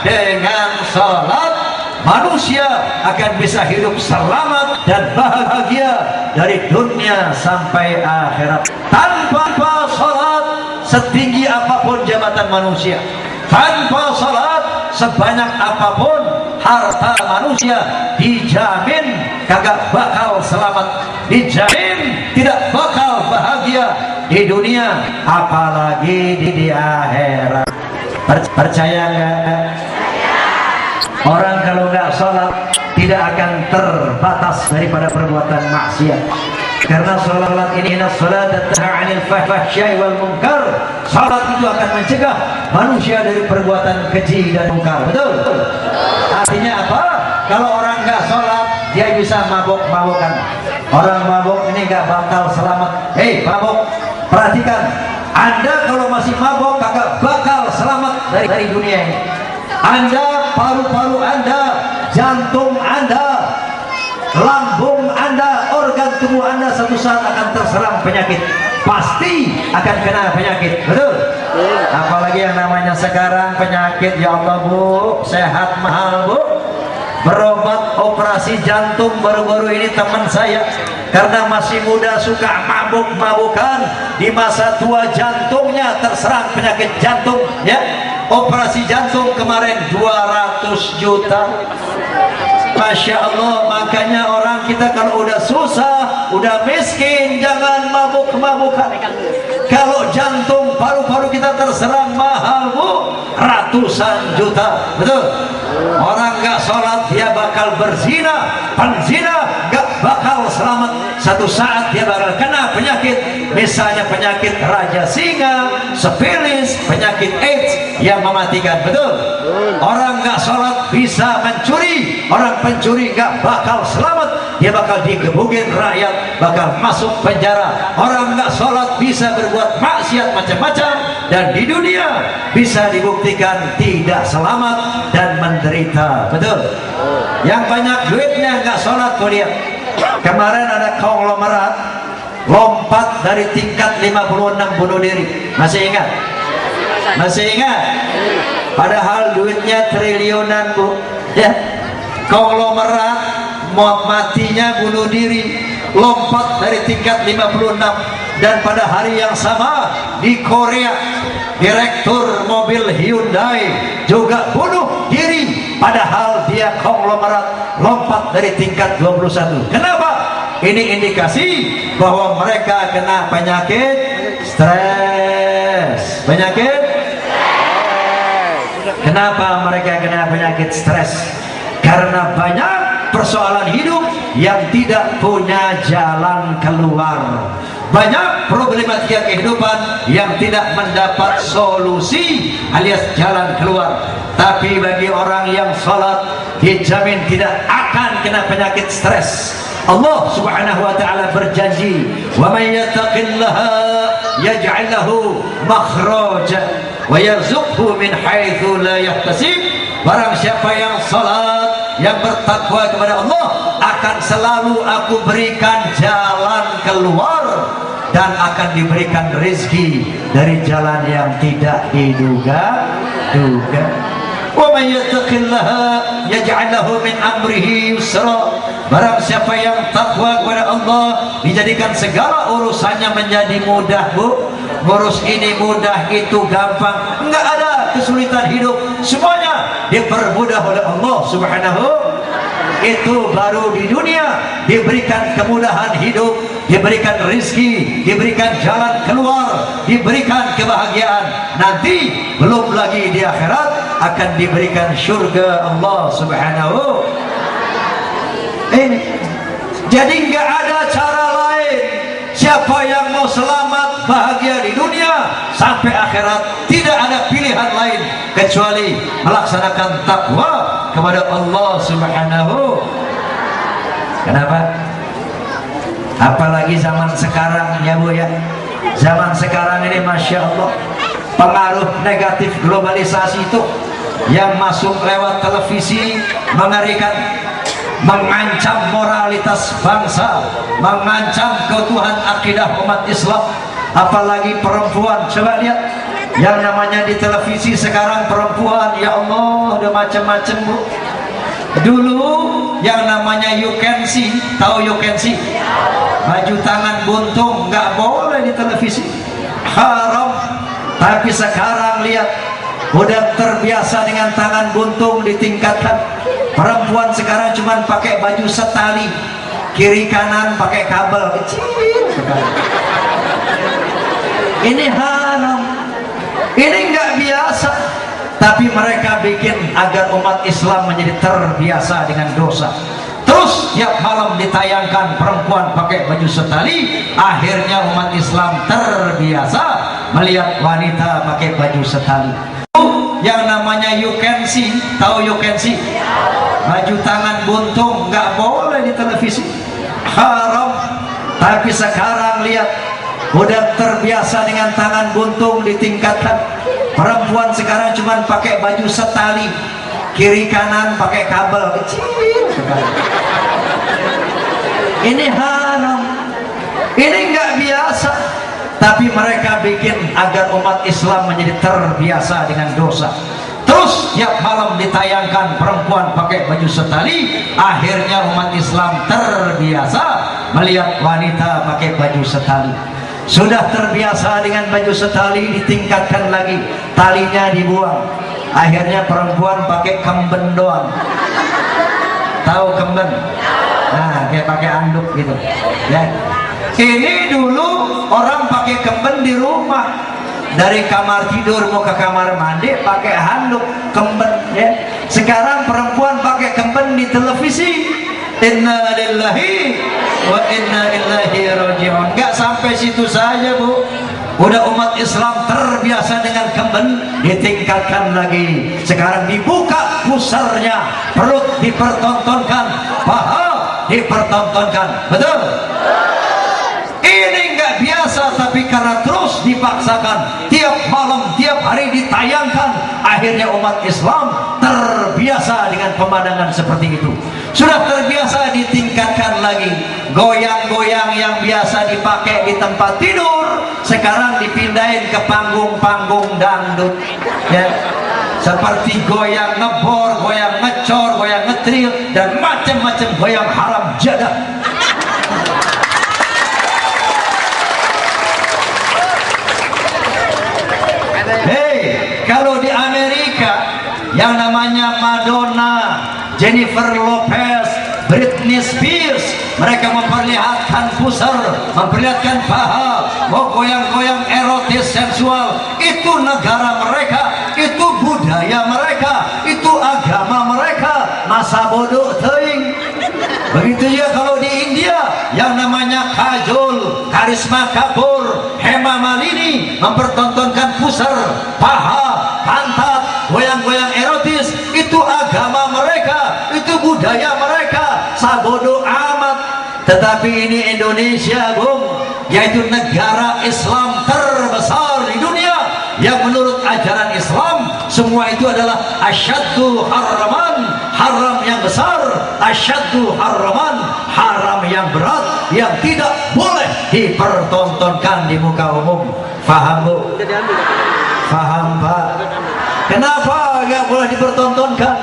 dengan salat manusia akan bisa hidup selamat dan bahagia dari dunia sampai akhirat. Tanpa salat, setinggi apapun jabatan manusia, tanpa salat, sebanyak apapun harta manusia, dijamin kagak bakal selamat, dijamin tidak bakal bahagia di dunia, apalagi di akhirat. Percaya nggak? Orang kalau nggak sholat tidak akan terbatas daripada perbuatan maksiat. Karena sholat ini, inna sholata tanha 'anil fahsya'i wal munkar. Sholat itu akan mencegah manusia dari perbuatan keji dan munkar. Betul? Artinya apa? Kalau orang nggak sholat, dia bisa mabuk-mabukan. Orang mabuk ini nggak bakal selamat. Hei mabuk, perhatikan. Anda kalau masih mabuk kagak bakal selamat dari dunia ini. Anda, paru-paru Anda, jantung Anda, lambung Anda, organ tubuh Anda satu saat akan terserang penyakit. Pasti akan kena penyakit, betul? Apalagi yang namanya sekarang penyakit, ya Allah Bu, sehat mahal Bu. Berobat operasi jantung baru-baru ini teman saya, karena masih muda suka mabuk-mabukan, di masa tua jantungnya terserang penyakit jantung, ya. Operasi jantung kemarin 200 juta. Masya Allah. Makanya orang kita kalau udah susah, udah miskin, jangan mabuk-mabukan. Kalau jantung, paru-paru kita terserang mahal Bu, ratusan juta, betul? Orang nggak sholat dia bakal berzina, penzina nggak bakal selamat. Satu saat dia bakal kena penyakit, misalnya penyakit raja singa, sifilis, penyakit AIDS yang mematikan, betul? Orang nggak sholat bisa mencuri, orang pencuri nggak bakal selamat, dia bakal digebukin rakyat, bakal masuk penjara. Orang nggak sholat bisa berbuat maksiat macam-macam, dan di dunia bisa dibuktikan tidak selamat dan menderita, betul? Yang banyak duitnya nggak sholat tuh dia. Kemarin ada konglomerat lompat dari tingkat 56 bunuh diri, masih ingat? Masih ingat? Padahal duitnya triliunan Bu, ya. Konglomerat matinya bunuh diri, lompat dari tingkat 56. Dan pada hari yang sama di Korea, direktur mobil Hyundai juga bunuh diri, padahal dia konglomerat, lompat dari tingkat 21. Kenapa? Ini indikasi bahwa mereka kena penyakit stres. Penyakit stres. Kenapa mereka kena penyakit stres? Karena banyak persoalan hidup yang tidak punya jalan keluar. Banyak problematika kehidupan yang tidak mendapat solusi alias jalan keluar. Tapi bagi orang yang salat, dijamin tidak akan kena penyakit stres. Allah Subhanahu wa taala berjanji, "Wa may yattaqillaha yaj'al lahu makhraja wa yarzuqhu min haitsu la yahtasib." Barang siapa yang salat, yang bertakwa kepada Allah, akan selalu aku berikan jalan keluar dan akan diberikan rezeki dari jalan yang tidak diduga-duga. Wa may yattaqillaha yaj'al lahu min amrihi yusra. Barang siapa yang takwa kepada Allah, dijadikan segala urusannya menjadi mudah, Bu. Ngurus ini mudah, itu gampang. Enggak ada kesulitan hidup, semuanya dipermudah oleh Allah Subhanahu. Itu baru di dunia diberikan kemudahan hidup, diberikan rezeki, diberikan jalan keluar, diberikan kebahagiaan. Nanti belum lagi di akhirat akan diberikan surga Allah Subhanahu. Ini jadi nggak ada cara lain. Siapa yang mau selamat bahagia di dunia sampai akhirat, tidak ada pilihan lain kecuali melaksanakan takwa kepada Allah Subhanahu. Kenapa? Apalagi zaman sekarang ya Bu ya. Zaman sekarang ini Masya Allah, pengaruh negatif globalisasi itu yang masuk lewat televisi mengerikan, mengancam moralitas bangsa, mengancam keutuhan akidah umat Islam. Apalagi perempuan, coba lihat yang namanya di televisi sekarang perempuan, ya Allah, udah macam-macam Bu. Dulu yang namanya you can see, tahu you can see, baju tangan buntung nggak boleh di televisi, haram. Tapi sekarang lihat, udah terbiasa dengan tangan buntung ditingkatkan. Perempuan sekarang cuma pakai baju setali, kiri kanan pakai kabel kecil sekali. Ini haram, ini nggak biasa. Tapi mereka bikin agar umat Islam menjadi terbiasa dengan dosa. Terus tiap malam ditayangkan perempuan pakai baju setali. Akhirnya umat Islam terbiasa melihat wanita pakai baju setali. Yang namanya you can see, tahu you can see, baju tangan buntung nggak boleh di televisi, haram. Tapi sekarang lihat, udah terbiasa dengan tangan buntung ditingkatkan. Perempuan sekarang cuma pakai baju setali, kiri kanan pakai kabel kecil sekali. Ini haram, ini nggak biasa. Tapi mereka bikin agar umat Islam menjadi terbiasa dengan dosa. Terus tiap malam ditayangkan perempuan pakai baju setali. Akhirnya umat Islam terbiasa melihat wanita pakai baju setali. Sudah terbiasa dengan baju setali, ditingkatkan lagi, talinya dibuang. Akhirnya perempuan pakai kemben doang. Tahu kemben? Nah, kayak pakai anduk gitu ya. Ini dulu orang pakai kemben di rumah, dari kamar tidur mau ke kamar mandi pakai handuk kemben ya. Sekarang perempuan pakai kemben di televisi. Inna lillahi wa inna ilaihi raji'un. Gak sampai situ saja Bu, udah umat Islam terbiasa dengan kemben, ditingkatkan lagi. Sekarang dibuka pusarnya, perut dipertontonkan, paha dipertontonkan. Betul? Ini nggak biasa, tapi karena terus dipaksakan, tiap malam, tiap hari ditayangkan, akhirnya umat Islam terbiasa dengan pemandangan seperti itu. Sudah terbiasa, ditingkatkan lagi. Goyang-goyang yang biasa dipakai di tempat tidur, sekarang dipindahin ke panggung-panggung dangdut ya. Seperti goyang ngebor, goyang ngecor, goyang ngetril, dan macam-macam goyang haram jadah. Madonna, Jennifer Lopez, Britney Spears, mereka memperlihatkan pusar, memperlihatkan paha, mau goyang-goyang erotis seksual. Itu negara mereka, itu budaya mereka, itu agama mereka. Masa bodoh teuing. Begitu juga kalau di India yang namanya Kajol, Karisma Kapoor, Hema Malini mempertontonkan pusar, paha, pantat, goyang-goyang erotis. Itu agama mereka, itu budaya mereka. Sabodo amat. Tetapi ini Indonesia, Bung, yaitu negara Islam terbesar di dunia, yang menurut ajaran Islam semua itu adalah asyaddu haraman, haram yang besar, asyaddu haraman, haram yang berat, yang tidak boleh dipertontonkan di muka umum. Faham, Bu? Faham, Pak? Kenapa nggak boleh dipertontonkan?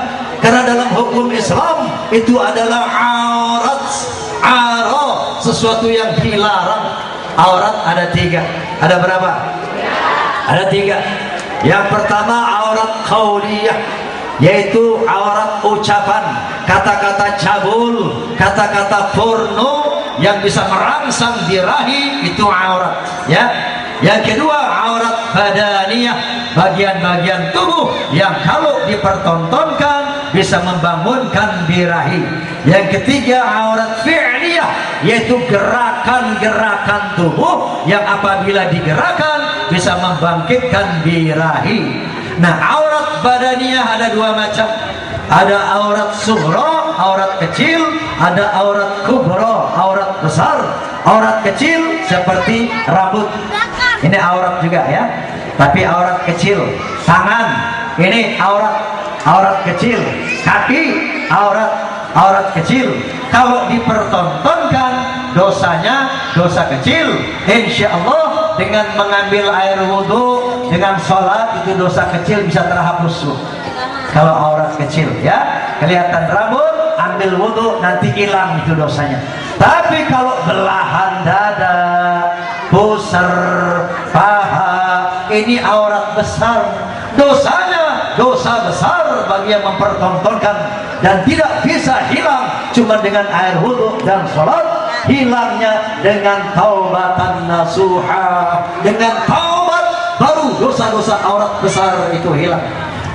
Karena dalam hukum Islam itu adalah aurat, sesuatu yang dilarang. Aurat ada 3. Ada berapa? Ada 3. Yang pertama aurat qauliyah, yaitu aurat ucapan, kata-kata cabul, kata-kata porno yang bisa merangsang birahi, itu aurat, ya. Yang kedua aurat badaniyah, bagian-bagian tubuh yang kalau dipertontonkan bisa membangunkan birahi. Yang ketiga aurat fi'liyah, yaitu gerakan-gerakan tubuh yang apabila digerakkan bisa membangkitkan birahi. Nah, aurat badaniyah ada 2 macam. Ada aurat sughra, aurat kecil, ada aurat kubra, aurat besar. Aurat kecil seperti rambut, ini aurat juga, ya, tapi aurat kecil. Tangan, ini aurat kecil. Kaki, aurat kecil. Kalau dipertontonkan, dosanya dosa kecil. Insya Allah dengan mengambil air wudhu, dengan sholat, itu dosa kecil bisa terhapus. Kalau aurat kecil, ya, kelihatan rambut, ambil wudhu, nanti hilang itu dosanya. Tapi kalau belahan dada, pusar, paha, ini aurat besar, dosanya dosa besar bagi yang mempertontonkan, dan tidak bisa hilang cuma dengan air wudhu dan sholat. Hilangnya dengan taubatan nasuha, dengan taubat baru dosa-dosa aurat besar itu hilang.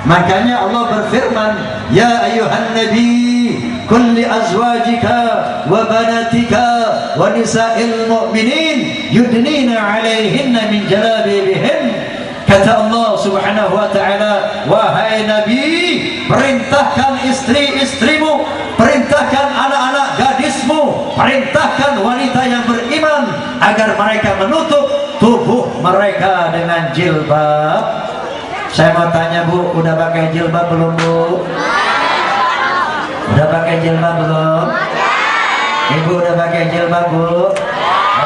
Makanya Allah berfirman, ya ayuhan nabi kulli azwajika wa banatika wa nisa'il mu'minin yudnina alaihinna min jalabibihin. Kata Allah subhanahu wa ta'ala, wahai nabi, perintahkan istri-istrimu, perintahkan anak-anak gadismu, perintahkan wanita yang beriman agar mereka menutup tubuh mereka dengan jilbab. Saya mau tanya, Bu, udah pakai jilbab belum, Bu? Udah pakai jilbab belum? Ibu udah pakai jilbab, Bu?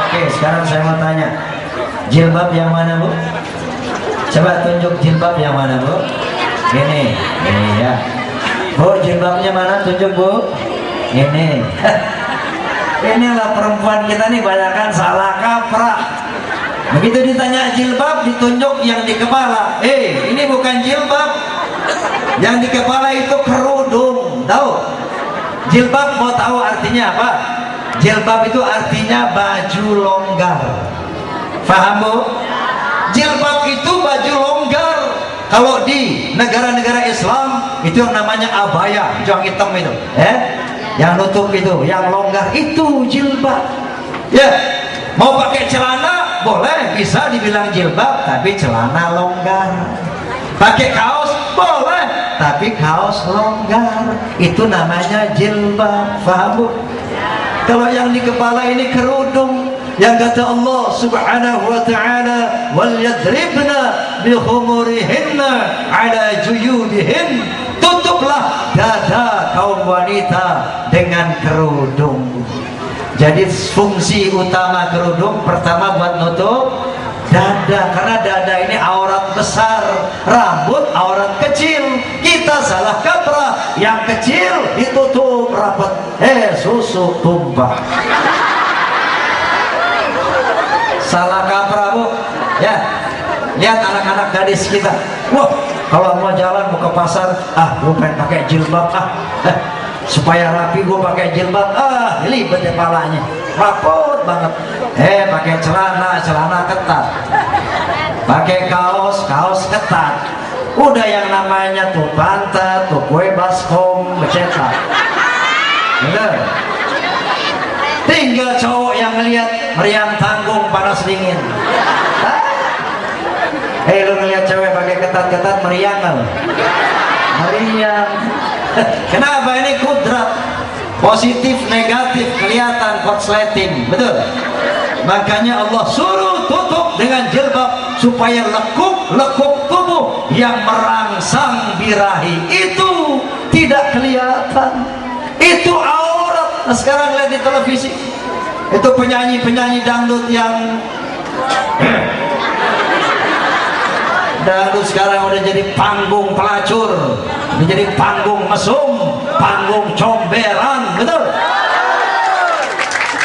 Oke, sekarang saya mau tanya, jilbab yang mana, Bu? Coba tunjuk jilbab yang mana, Bu? Ini, ya. Bu, jilbabnya mana? Tunjuk, Bu. Ini. Inilah perempuan kita nih, banyakkan salah kaprah. Begitu ditanya jilbab, ditunjuk yang di kepala. Ini bukan jilbab. Yang di kepala itu kerudung. Tahu? Jilbab mau tahu artinya apa? Jilbab itu artinya baju longgar. Faham, Bu? Jilbab itu baju longgar. Kalau di negara-negara Islam itu yang namanya abaya, yang hitam itu, yang nutup itu, yang longgar itu jilbab. Ya, mau pakai celana boleh, bisa dibilang jilbab, tapi celana longgar. Pakai kaos boleh, tapi kaos longgar, itu namanya jilbab. Faham, Bu? Kalau yang di kepala ini kerudung, yang kata Allah subhanahu wa ta'ala, wal yadribna bi khumurihinna ala juyudihin, tutuplah dada kaum wanita dengan kerudung. Jadi fungsi utama kerudung pertama buat nutup dada, karena dada ini aurat besar, rambut aurat kecil. Kita salah kaprah, yang kecil ditutup rapat, susu tumpah. Salah kaprah, Bu, ya. lihat anak-anak gadis kita, wah kalau mau jalan mau ke pasar, gue pengen pakai jilbab, supaya rapi gue pakai jilbab, libet deh palanya, rapot banget. Pakai celana ketat, pakai kaos ketat. Udah yang namanya tuh pantat, tuh kue baskom, becetak. Bener. Tinggal cowok yang ngeliat meriang tanggung panas dingin. Lu ngeliat cewek pakai ketat-ketat meriang kan? Meriang. Kenapa? Ini kudrat. Positif negatif kelihatan korsleting, betul. Makanya Allah suruh tutup dengan jilbab supaya lekuk tubuh yang merangsang birahi itu tidak kelihatan. Itu aurat. Nah, sekarang lihat di televisi, itu penyanyi dangdut yang dangdut sekarang udah jadi panggung pelacur, udah jadi panggung mesum, panggung comberan, betul.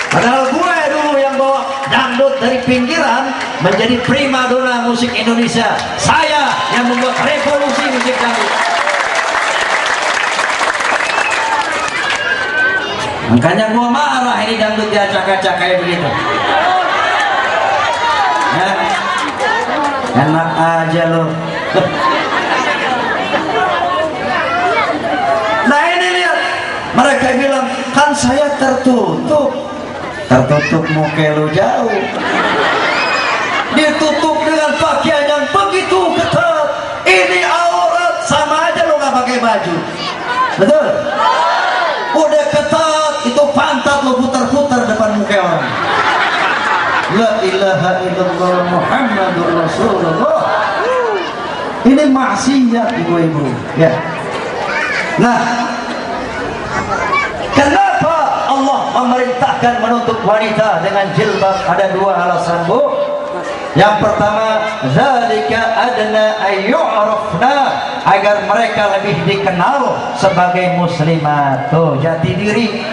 Padahal gue dulu yang bawa dangdut dari pinggiran menjadi primadona musik Indonesia. Saya yang membuat revolusi musik dangdut. Makanya gue marah ini dangdut diacak-acak kayak begitu. Ya, enak aja lo. Nah ini lihat, mereka bilang kan saya tertutup muka lu jauh, ditutup dengan pakaian yang begitu ketat. Ini aurat, sama aja lo nggak pakai baju, betul? Udah ketat, itu pantat lo putar-putar depan muka orang. La ilaha illallah Muhammadur Rasulullah. Ini maksiat ibu-ibu, ya. Nah, kenapa Allah memerintahkan menutup wanita dengan jilbab? Ada dua alasan, Bu. Yang pertama, zalika adna ayyu'rafna, agar mereka lebih dikenal sebagai muslimat. Tuh, jati diri,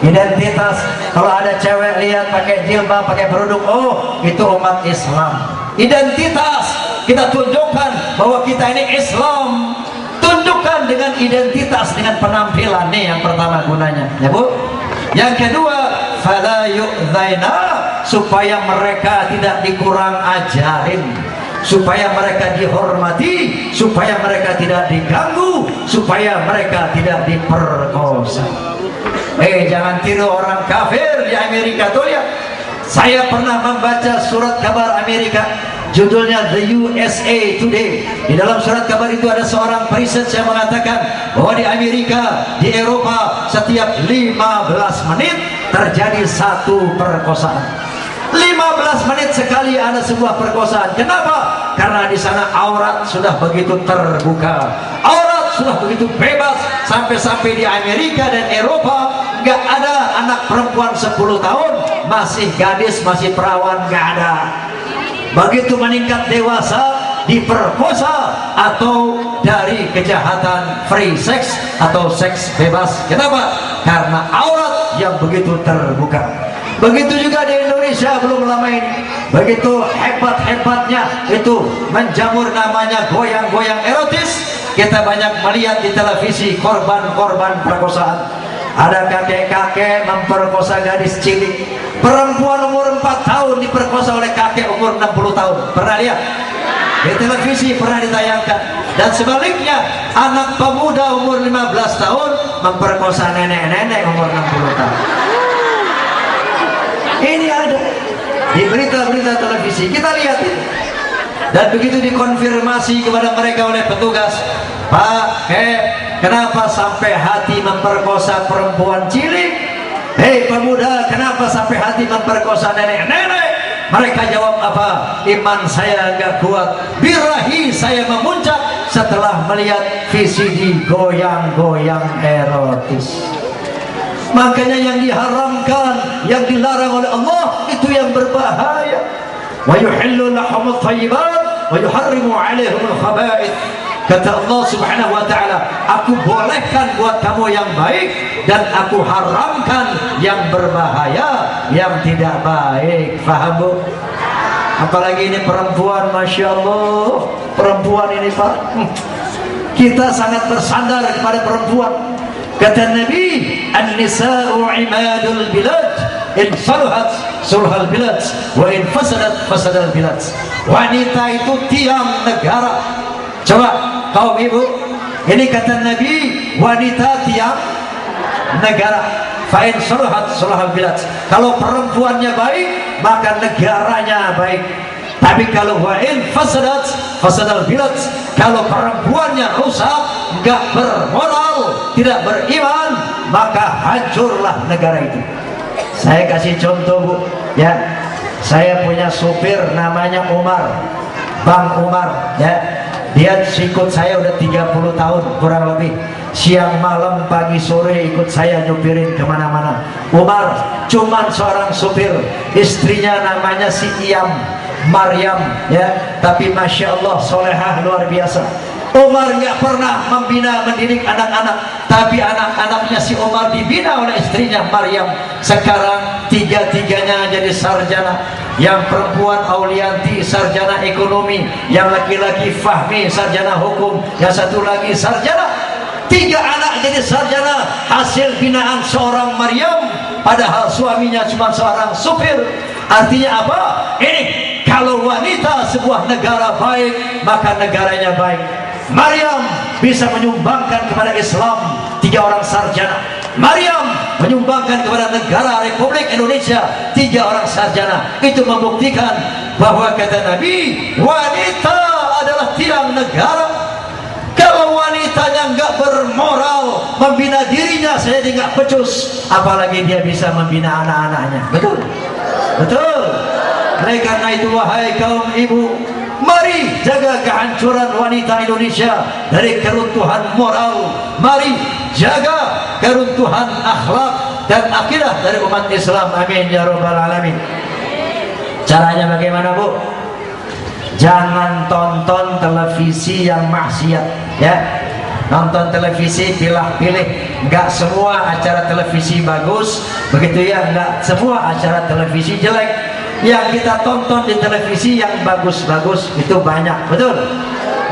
identitas. Kalau ada cewek lihat pakai jilbab, pakai kerudung, oh itu umat Islam. Identitas, kita tunjukkan bahwa kita ini Islam. Tunjukkan dengan identitas, dengan penampilan. Nih yang pertama gunanya, ya Bu. Yang kedua, fala yu'dzaina, supaya mereka tidak dikurang ajarin, supaya mereka dihormati, supaya mereka tidak diganggu, supaya mereka tidak diperkosa. Jangan tiru orang kafir di Amerika tuh ya. Saya pernah membaca surat kabar Amerika, judulnya The USA Today. Di dalam surat kabar itu ada seorang periset yang mengatakan bahwa di Amerika, di Eropa, setiap 15 menit terjadi satu perkosaan. 15 menit sekali ada sebuah perkosaan. Kenapa? Karena di sana aurat sudah begitu terbuka, aurat sudah begitu bebas. Sampai-sampai di Amerika dan Eropa nggak ada anak perempuan 10 tahun masih gadis, masih perawan, nggak ada. Begitu meningkat dewasa diperkosa atau dari kejahatan free sex atau seks bebas. Kenapa? Karena aurat yang begitu terbuka. Begitu juga di Indonesia belum lama ini, begitu hebat-hebatnya itu menjamur namanya goyang-goyang erotis. Kita banyak melihat di televisi korban-korban perkosaan. Ada kakek-kakek memperkosa gadis cilik, perempuan umur 4 tahun diperkosa oleh kakek umur 60 tahun. Pernah lihat? Di televisi pernah ditayangkan. Dan sebaliknya, anak pemuda umur 15 tahun memperkosa nenek-nenek umur 60 tahun. Ini ada di berita-berita televisi, kita lihat itu. Dan begitu dikonfirmasi kepada mereka oleh petugas, Pak, kenapa sampai hati memperkosa perempuan cilik? Pemuda, kenapa sampai hati memperkosa nenek-nenek? Mereka jawab apa? Iman saya enggak kuat, birahi saya memuncak setelah melihat VCD goyang-goyang erotis. Makanya yang diharamkan, yang dilarang oleh Allah, itu yang berbahaya. Wa yuhillu lahumut thayyibat wa yuharrimu 'alaihimul khaba'ith. Kata Allah Subhanahu wa ta'ala, aku bolehkan buat kamu yang baik dan aku haramkan yang berbahaya, yang tidak baik. Faham, Bu? Apalagi ini perempuan, Masya Allah. Perempuan ini Pak, kita sangat bersandar kepada perempuan. Kata Nabi, An-nisa'u imadul bilad, in saluhat sulhal bilad, wa in fasadat fasadal bilad. Wanita itu tiang negara. Coba kaum ibu, ini kata Nabi, wanita tiang negara. Fa in saluhat sulhal bilad. Kalau perempuannya baik, maka negaranya baik. Tapi kalau wa in fasadat fasadal bilad, kalau perempuannya rusak, enggak bermoral, tidak beriman, maka hancurlah negara itu. Saya kasih contoh Bu, ya. Saya punya supir namanya Umar, Bang Umar, ya. Dia ikut saya udah 30 tahun kurang lebih. Siang malam pagi sore ikut saya nyupirin kemana-mana. Umar cuman seorang supir, istrinya namanya si Iyam, Maryam, ya. Tapi Masya Allah solehah luar biasa. Umar nggak pernah membina mendidik anak-anak, tapi anak-anaknya si Umar dibina oleh istrinya Maryam. Sekarang tiga-tiganya jadi sarjana. Yang perempuan Aulianti sarjana ekonomi, yang laki-laki Fahmi sarjana hukum, yang satu lagi sarjana. 3 anak jadi sarjana hasil binaan seorang Maryam, padahal suaminya cuma seorang supir. Artinya apa? Ini kalau wanita sebuah negara baik, maka negaranya baik. Maryam bisa menyumbangkan kepada Islam 3 orang sarjana. Maryam menyumbangkan kepada negara Republik Indonesia 3 orang sarjana. Itu membuktikan bahwa kata Nabi, wanita adalah tiang negara. Kalau wanitanya nggak bermoral, membina dirinya saya nggak becus, apalagi dia bisa membina anak-anaknya. Betul? Betul. Oleh karena itu wahai kaum ibu, mari jaga kehancuran wanita Indonesia dari keruntuhan moral. Mari jaga keruntuhan akhlak dan akidah dari umat Islam. Amin ya rabbal alamin. Caranya bagaimana Bu? Jangan tonton televisi yang maksiat, ya. Nonton televisi pilih-pilih. Enggak semua acara televisi bagus, begitu ya. Enggak semua acara televisi jelek. Yang kita tonton di televisi yang bagus-bagus itu banyak, betul.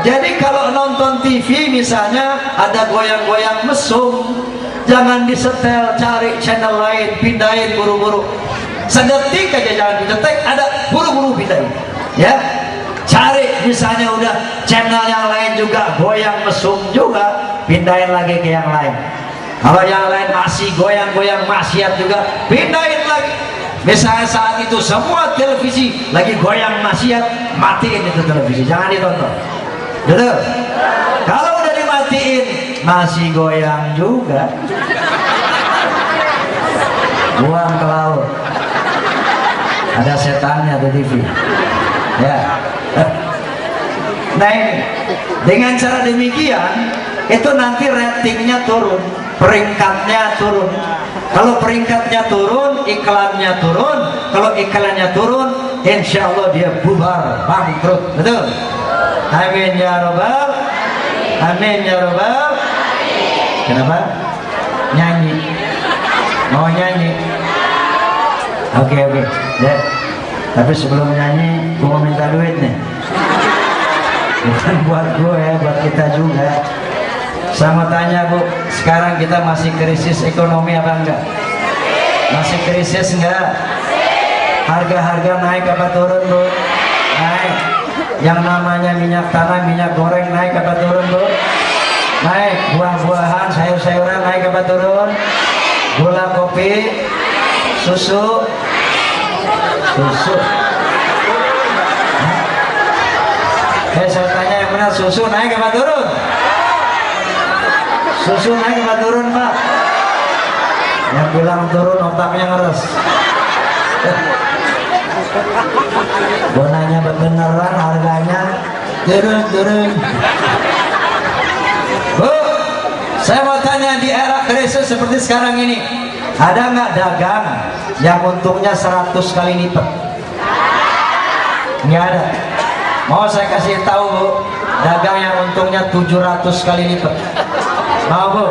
Jadi kalau nonton TV misalnya ada goyang-goyang mesum, jangan disetel, cari channel lain, pindahin buru-buru. Sedetik aja jangan didetek, ada buru-buru pindahin, ya. Cari misalnya udah channel yang lain juga goyang mesum juga, pindahin lagi ke yang lain. Kalau yang lain masih goyang-goyang maksiat juga, pindahin lagi. Misalnya saat itu semua televisi lagi goyang maksiat, matiin itu televisi, jangan ditonton. Betul? Kalau udah dimatiin masih goyang juga, buang ke laut. Ada setannya di TV, ya. Nah ini, dengan cara demikian itu nanti ratingnya turun, peringkatnya turun. Kalau peringkatnya turun, iklannya turun. Kalau iklannya turun, insya Allah dia bubar, bangkrut. Betul? Amin ya robbal. Amin ya robbal. Kenapa? Nyanyi. Mau nyanyi? Oke. Ya. Tapi sebelum nyanyi, gue mau minta duit nih. Bukan buat gue ya, buat kita juga. Saya mau tanya Bu, sekarang kita masih krisis ekonomi apa enggak? Masih krisis enggak? Harga-harga naik apa turun Bu? Naik. Yang namanya minyak tanah, minyak goreng naik apa turun Bu? Naik. Buah-buahan, sayur-sayuran naik apa turun? Gula, kopi, susu. Saya tanya yang benar, susu naik apa turun? Susu naik apa turun Pak? Yang bilang turun otaknya ngeres. Bonanya beneran harganya turun. Bu, saya mau tanya, di era krisis seperti sekarang ini, ada nggak dagang yang untungnya 100 kali lipat? Nggak ada. Mau saya kasih tahu Bu, dagang yang untungnya 700 kali lipat. Mau Bu?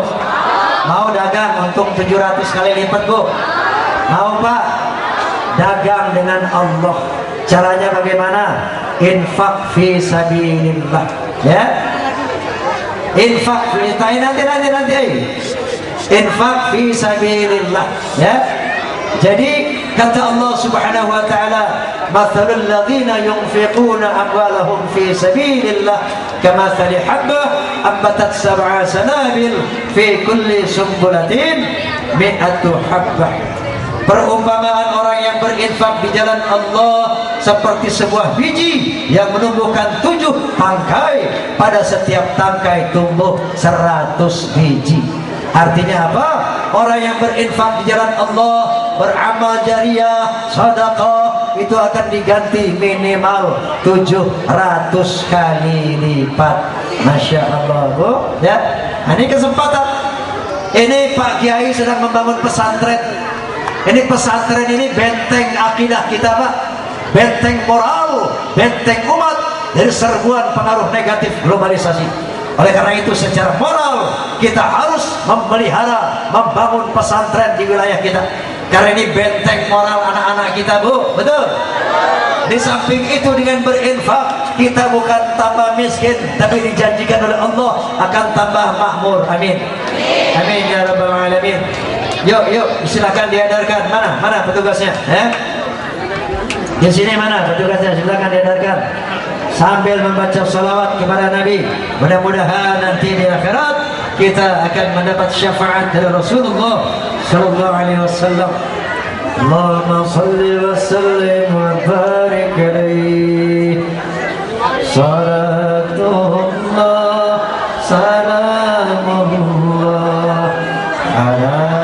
Mau dagang untung 700 kali lipat Bu? Mau Pak? Dagang dengan Allah Caranya bagaimana? Infak fi sabilillah, ya. Infak fi nanti. Infak fi sabilillah, ya. Jadi kata Allah Subhanahu wa taala, "Mathalul ladzina yunfiquna amwalahum fi sabilillah kamathali habbah ambatat sab'a sanabil fi kulli sumbulatin mi'atu habbah." Perumpamaan orang yang berinfak di jalan Allah seperti sebuah biji yang menumbuhkan 7 tangkai, pada setiap tangkai tumbuh 100 biji. Artinya apa? Orang yang berinfak di jalan Allah, beramal jariah, sedekah, itu akan diganti minimal 700 kali lipat. Masya Allah, Bu. Ya, ini kesempatan. Ini Pak Kiai sedang membangun pesantren. Ini pesantren ini benteng akidah kita, Pak. Benteng moral, benteng umat dari serbuan pengaruh negatif globalisasi. Oleh karena itu secara moral kita harus memelihara, membangun pesantren di wilayah kita. Karena ini benteng moral anak-anak kita, Bu. Betul? Di samping itu dengan berinfak kita bukan tambah miskin, tapi dijanjikan oleh Allah akan tambah makmur. Amin. Amin ya rabbal alamin. Yuk, silakan diedarkan. Mana petugasnya? Di sini mana petugasnya? Silakan diedarkan. Sambil membaca salawat kepada Nabi. Mudah-mudahan nanti di akhirat kita akan mendapat syafaat dari Rasulullah sallallahu alaihi wasallam. Allahumma shalli wa sallim wa barik alaihi. Salatullah salamullah ala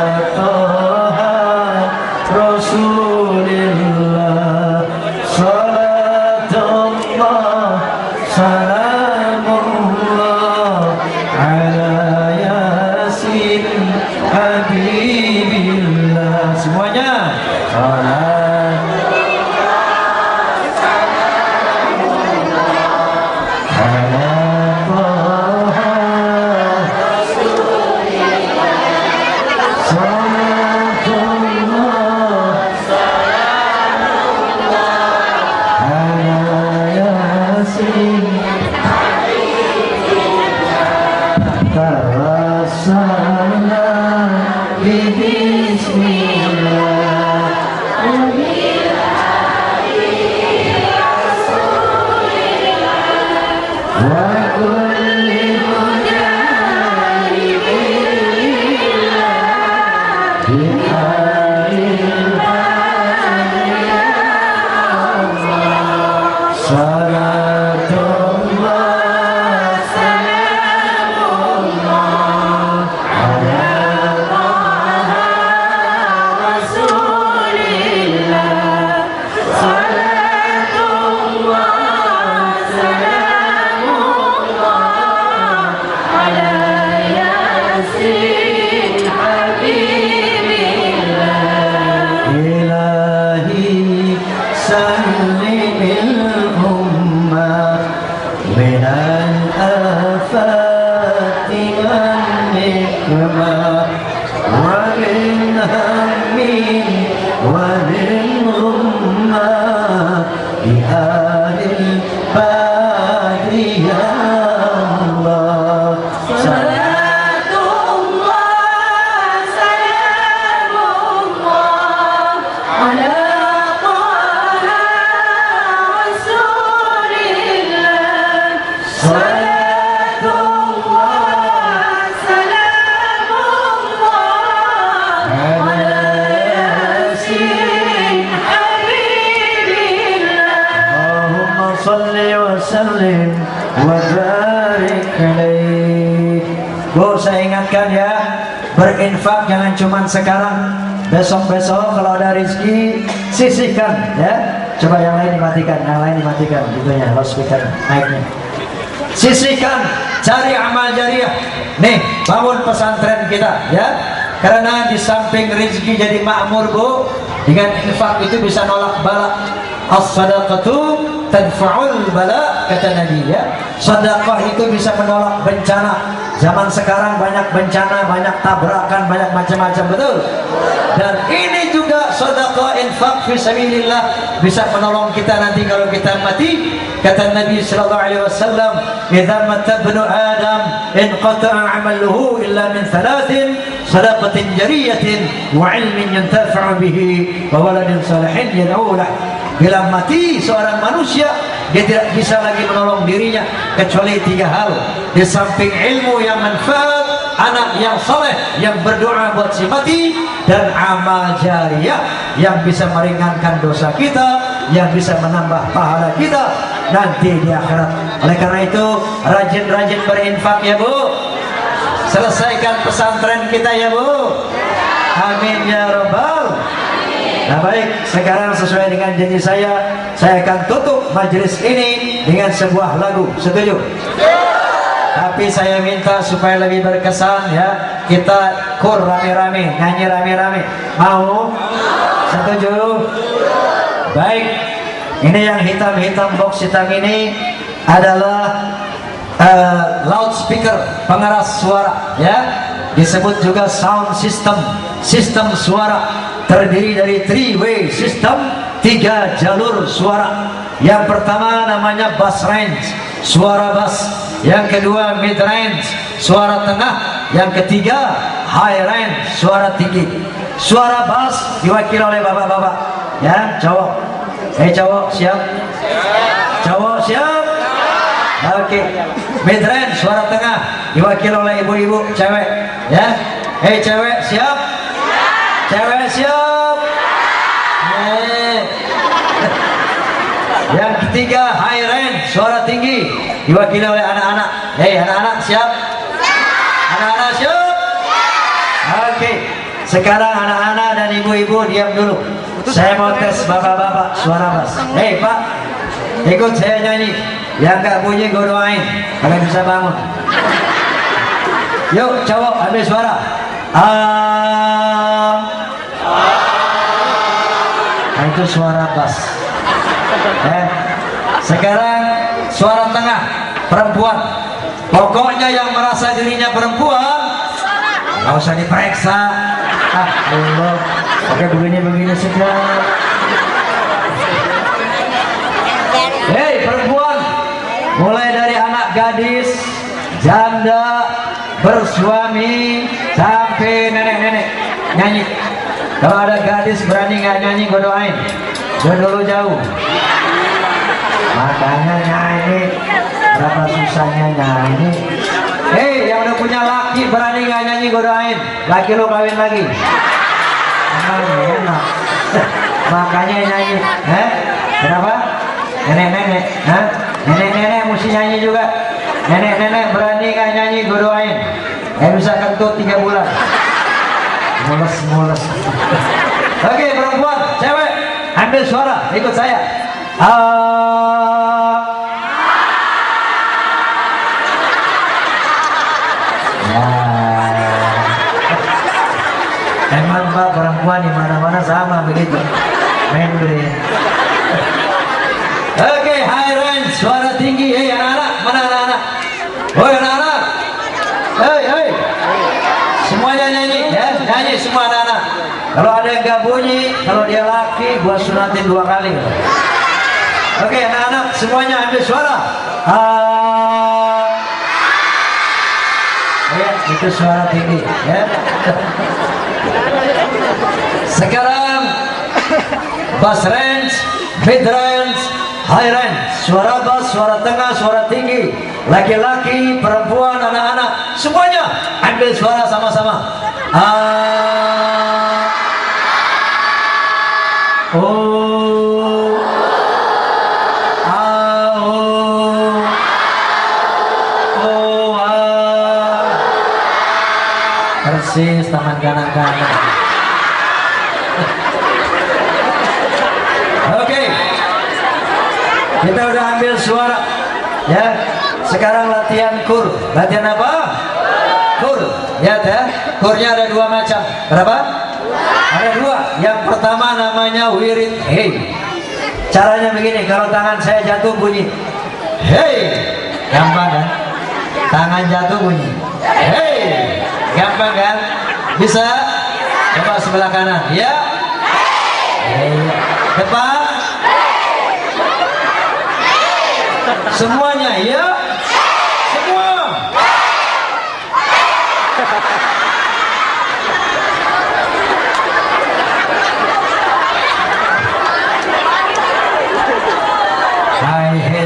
Bu, saya ingatkan ya, berinfak jangan cuma sekarang, besok-besok kalau ada rezeki sisihkan ya. Coba yang lain dimatikan, gitunya, loudspeaker naiknya. Sisihkan, cari amal jariah. Nih, bangun pesantren kita ya. Karena di samping rezeki jadi makmur, Bu, dengan infak itu bisa nolak bala. As-sadaqatu tadfa'ul bala, kata Nabi ya. Sedekah itu bisa menolak bencana. Zaman sekarang banyak bencana, banyak tabrakan, banyak macam-macam, betul. Dan ini juga sedekah sadaqah, infak fi sabilillah, bisa menolong kita nanti kalau kita mati. Kata Nabi sallallahu alaihi wasallam, "Idza mata ibnu Adam inqata'a 'amaluhu illa min thalathin, sadaqatin jariyatin wa 'ilmin yantafa'u bihi wa waladin salihin yad'u lahu." Bila mati seorang manusia, dia tidak bisa lagi menolong dirinya kecuali 3 hal. Di samping ilmu yang manfaat, anak yang saleh yang berdoa buat si mati, dan amal jariyah yang bisa meringankan dosa kita, yang bisa menambah pahala kita nanti di akhirat. Oleh karena itu, rajin-rajin berinfak ya Bu. Selesaikan pesantren kita ya Bu. Amin ya rabbal. Nah baik, sekarang sesuai dengan janji saya akan tutup majelis ini dengan sebuah lagu. Setuju? Tapi saya minta supaya lebih berkesan ya, kita kur rame-rame, nyanyi rame-rame. Mau? Setuju? Baik, ini yang hitam-hitam, box hitam ini adalah loudspeaker, pengeras suara ya. Disebut juga sound system, sistem suara. Terdiri dari 3-way system, 3 jalur suara. Yang pertama namanya bass range, suara bass. Yang kedua mid range, suara tengah. Yang ketiga high range, suara tinggi. Suara bass diwakili oleh bapak-bapak ya, cowok. Cowok siap? Cowok siap? Oke. Mid range, suara tengah, diwakili oleh ibu-ibu cewek ya. Cewek siap? Cewek siap? Yang ketiga high range, suara tinggi, diwakili oleh anak-anak. Anak-anak siap? Anak-anak siap? Oke. Sekarang anak-anak dan ibu-ibu diam dulu. Saya mau tes bapak-bapak suara bass. Pak, ikut saya nyanyi. Yang gak bunyi gue doain. Kalian bisa bangun. Yuk cowok ambil suara. Nah, itu suara bass. Sekarang suara tengah, perempuan. Pokoknya yang merasa dirinya perempuan nggak usah diperiksa. Allah, pakai begini saja. Perempuan, mulai dari anak gadis, janda, bersuami, sampai nenek-nenek nyanyi. Kalau ada gadis berani nggak nyanyi, gue doain. Gue dulu jauh, makanya nyanyi. Berapa susahnya nyanyi. Yang udah punya laki berani nggak nyanyi, gue doain. Laki lo kawin lagi. Enak. Makanya nyanyi. Kenapa? Nenek-nenek, nenek-nenek mesti nyanyi juga. Nenek-nenek berani nggak nyanyi, gue doain. Bisa kentut 3 bulan. Mules. Oke, perempuan, cewek, ambil suara, ikut saya. Emang Pak, perempuan di mana-mana sama begitu. Main gede. Oke, high range, suara tinggi. Anak-anak, mana anak-anak? Anak-anak. Semuanya nyanyi ya, nyanyi semua anak-anak. Kalau ada yang gak bunyi, kalau dia laki, gua sunatin 2 kali. Oke, anak-anak semuanya ambil suara. Itu suara tinggi ya. Sekarang bass range, mid range, high range. Suara bass, suara tengah, suara tinggi. Laki-laki, perempuan, anak-anak, semuanya ambil suara sama-sama. Persis tangan kanan-kanan. Oke, kita udah ambil suara ya. Sekarang latihan kur. Latihan apa? Kur. Lihat ya, kurnya ada 2 macam. Berapa? Ada 2. Yang pertama namanya wirid. Caranya begini, kalau tangan saya jatuh bunyi gampang kan? Tangan jatuh bunyi gampang kan? Bisa? Coba sebelah kanan ya. Depan. Semuanya ya. Semua.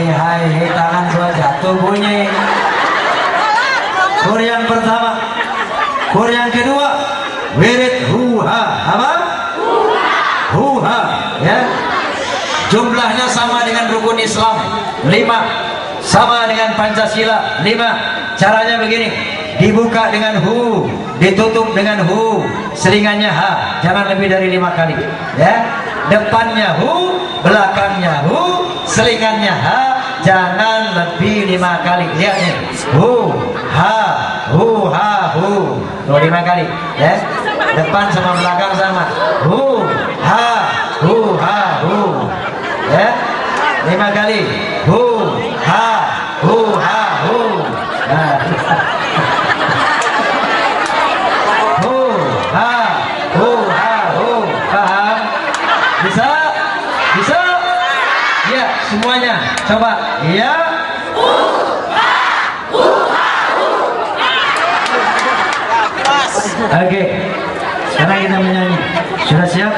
Hai, tangan gua jatuh bunyi. Kur yang pertama, kur yang kedua, wirid huha. Apa? Huha, ya. Jumlahnya sama dengan rukun Islam 5, sama dengan Pancasila 5. Caranya begini, dibuka dengan hu, ditutup dengan hu, selingannya ha, jangan lebih dari 5 kali, ya. Depannya hu, belakangnya hu, selingannya ha, jangan lebih 5 kali. Lihat nih, hu ha hu ha hu, tuh 5 kali, ya. Depan sama belakang sama, hu ha hu ha hu, ya. 5 kali, hu ha hu ha hu. Nah. Hu ha hu ha hu, paham? Bisa? Bisa? Ya, semuanya. Coba. Ya. Oke. Sekarang kita menyanyi. Sudah siap?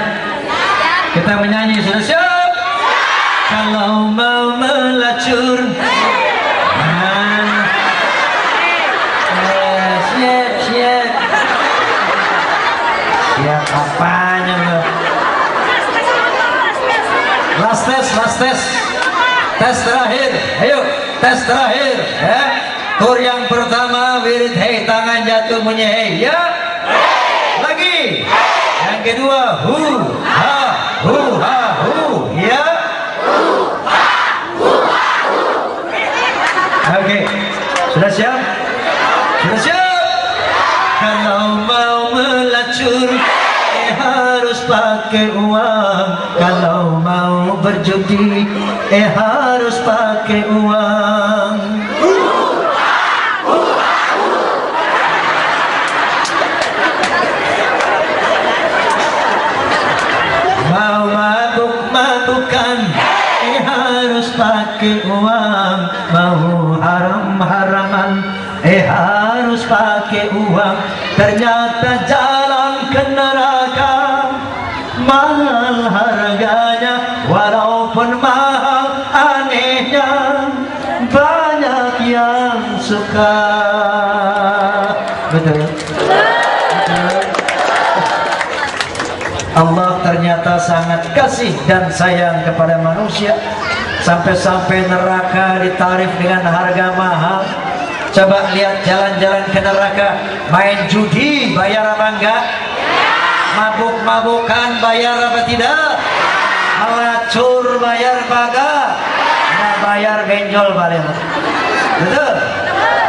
Kita menyanyi. Sudah siap? Kalau mau melacur. Siap. Siap apanya lo? Last test. Tes terakhir. Ayo, tes terakhir, ya. Tur yang pertama wirid hei, tangan jatuh bunyi hei, ya. Lagi. Yang kedua hu ha hu ha hu, ya. Oke. Sudah siap? Sudah siap? Kalau mau melacur harus pakai uang. Kalau mau berjudi harus pakai uang. Mau mabuk-mabukan harus pakai uang. Mau haram-haraman harus pakai uang. Ternyata jalan ke neraka mahal harganya, walaupun mahal anehnya banyak yang suka. Betul? Allah ternyata sangat kasih dan sayang kepada manusia, sampai-sampai neraka ditarif dengan harga mahal. Coba lihat jalan-jalan ke neraka, main judi bayar apa enggak? Mabuk-mabukan bayar apa tidak? Melacur bayar apa enggak? Nah, bayar benjol balik. Betul?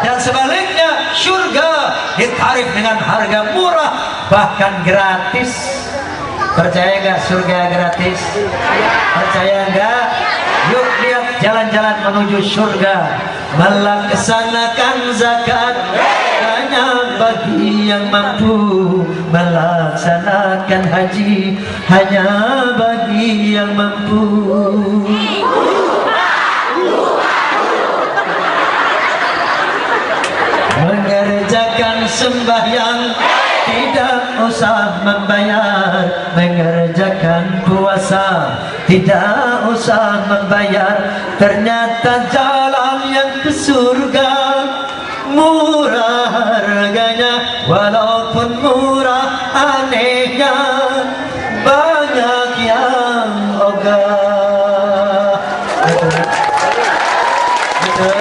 Dan sebaliknya, surga ditarif dengan harga murah, bahkan gratis. Percaya enggak surga gratis? Percaya enggak? Yuk lihat jalan-jalan menuju surga. Melaksanakan zakat hanya bagi yang mampu, melaksanakan haji hanya bagi yang mampu. Mengerjakan sembahyang tidak usah membayar, mengerjakan puasa tidak usah membayar. Ternyata jalan yang ke surga murah harganya, walaupun murah anehnya banyak yang ogah. Betul?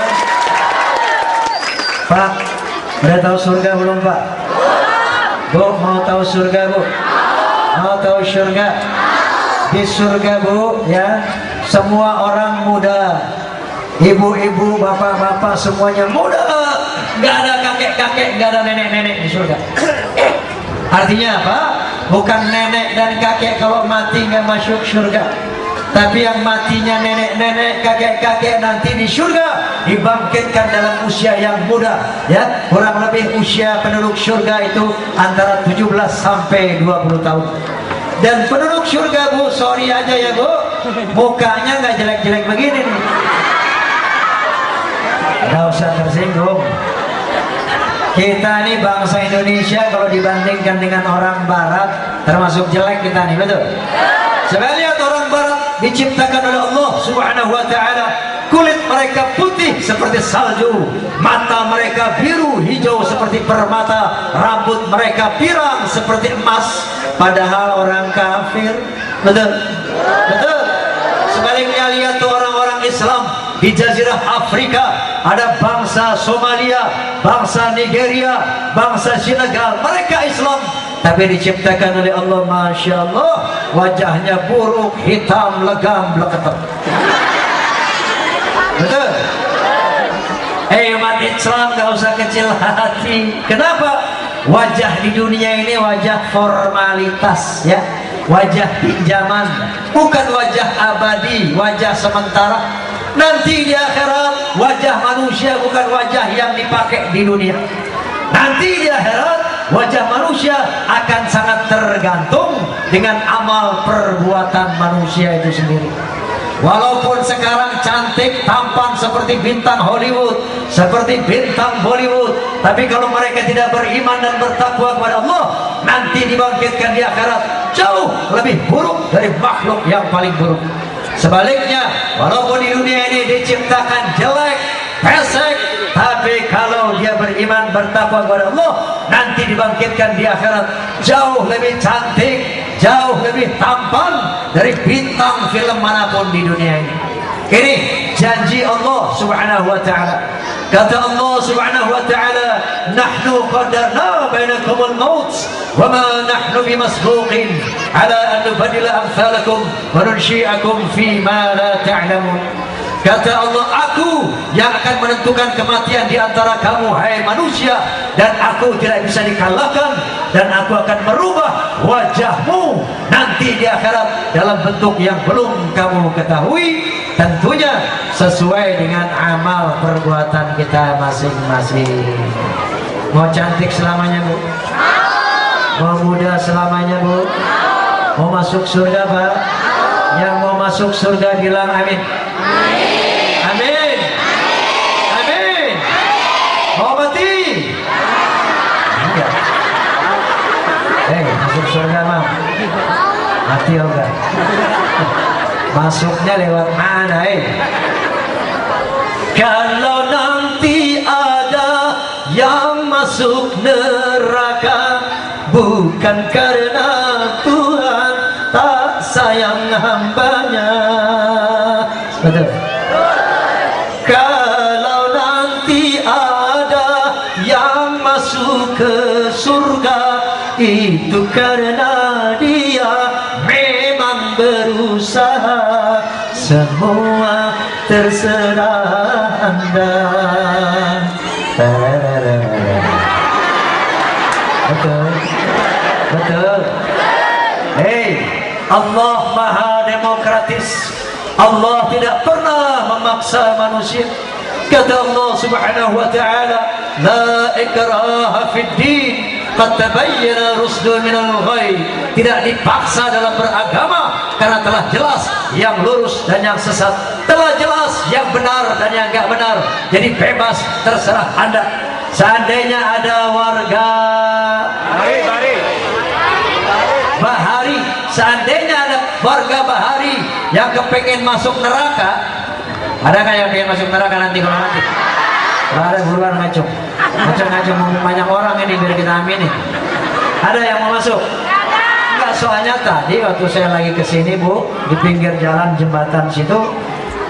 Pak, udah tahu surga belum Pak? Bu, mau tahu surga Bu? Mau tahu surga? Di surga Bu, ya, semua orang muda, ibu-ibu, bapak-bapak, semuanya muda. Gak ada kakek-kakek, gak ada nenek-nenek di surga. Artinya apa? Bukan nenek dan kakek kalau mati gak masuk surga, tapi yang matinya nenek-nenek, kakek-kakek nanti di surga dibangkitkan dalam usia yang muda, ya. Kurang lebih usia penduduk surga itu antara 17 sampai 20 tahun. Dan penduduk surga Bu, sorry aja ya Bu, mukanya nggak jelek-jelek begini nih. Nggak usah tersinggung. Kita nih bangsa Indonesia kalau dibandingkan dengan orang Barat termasuk jelek kita nih, betul? Coba lihat orang Barat diciptakan oleh Allah Subhanahu wa Ta'ala, kulit mereka putih seperti salju, mata mereka biru hijau seperti permata, rambut mereka pirang seperti emas, padahal orang kafir, betul? Betul. Sebaliknya lihat tuh orang-orang Islam di Jazirah Afrika, ada bangsa Somalia, bangsa Nigeria, bangsa Senegal, mereka Islam tapi diciptakan oleh Allah, Masya Allah, wajahnya buruk, hitam, legam, bleketek. Betul? Umat Islam gak usah kecil hati. Kenapa? Wajah di dunia ini wajah formalitas, ya, wajah pinjaman, bukan wajah abadi, wajah sementara. Nanti di akhirat wajah manusia bukan wajah yang dipakai di dunia. Nanti di akhirat wajah manusia akan sangat tergantung dengan amal perbuatan manusia itu sendiri. Walaupun sekarang cantik, tampan seperti bintang Hollywood, seperti bintang Bollywood, tapi kalau mereka tidak beriman dan bertakwa kepada Allah, nanti dibangkitkan di akhirat jauh lebih buruk dari makhluk yang paling buruk. Sebaliknya, walaupun di dunia ini diciptakan jelek, pesek, tapi kalau dia beriman bertakwa kepada Allah, nanti dibangkitkan di akhirat jauh lebih cantik, jauh lebih tampan dari bintang film manapun di dunia ini. Ini janji Allah Subhanahu wa Ta'ala. Kata Allah Subhanahu wa Ta'ala, nahnu qadarna bainakumul maut wa ma nahnu bimasbuqin ala an nubaddila amsalakum wa nunsyi'akum fi ma la ta'lamun. Kata Allah, aku yang akan menentukan kematian di antara kamu, hai manusia, dan aku tidak bisa dikalahkan, dan aku akan merubah wajahmu nanti di akhirat dalam bentuk yang belum kamu ketahui, tentunya sesuai dengan amal perbuatan kita masing-masing. Mau cantik selamanya Bu? Mau muda selamanya Bu? Mau masuk surga Pak? Yang mau masuk surga bilang amin. Amin. Amin. Mau mati? Enggak. Masuk surga mah mati enggak? Masuknya lewat mana? Kalau nanti ada yang masuk neraka bukan karena Tuhan tak sayang hambanya. Betul. Kalau nanti ada yang masuk ke surga, itu karena dia memang berusaha. Semua terserah Anda. Betul. Betul. Allah Maha Demokratis. Allah tidak pernah memaksa manusia. Kata Allah Subhanahu wa Ta'ala, la ikraha fid din, qad tabayyana rusdu minal ghayy. Tidak dipaksa dalam beragama, karena telah jelas yang lurus dan yang sesat, telah jelas yang benar dan yang enggak benar. Jadi bebas, terserah Anda. Seandainya ada warga Bahari, seandainya ada warga Bahari yang kepengen masuk neraka, ada nggak yang pengen masuk neraka nanti kalau mati? Nggak ada, buruan ngacung banyak orang ini biar kita aminin. Ada yang mau masuk? Enggak, soalnya tadi waktu saya lagi kesini Bu, di pinggir jalan jembatan situ,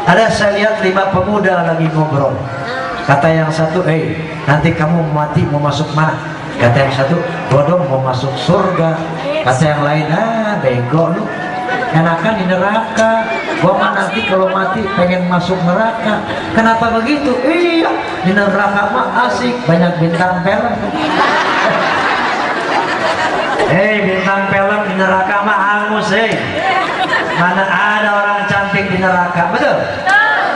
ada saya lihat 5 pemuda lagi ngobrol. Kata yang satu, nanti kamu mati mau masuk mana? Kata yang satu, bodoh mau masuk surga. Kata yang lain, bego lu, enakan di neraka. Gua mah nanti kalau mati pengen masuk neraka. Kenapa begitu? Iya, di neraka mah asik, banyak bintang film. Bintang film di neraka mah hangus. Mana ada orang cantik di neraka, betul?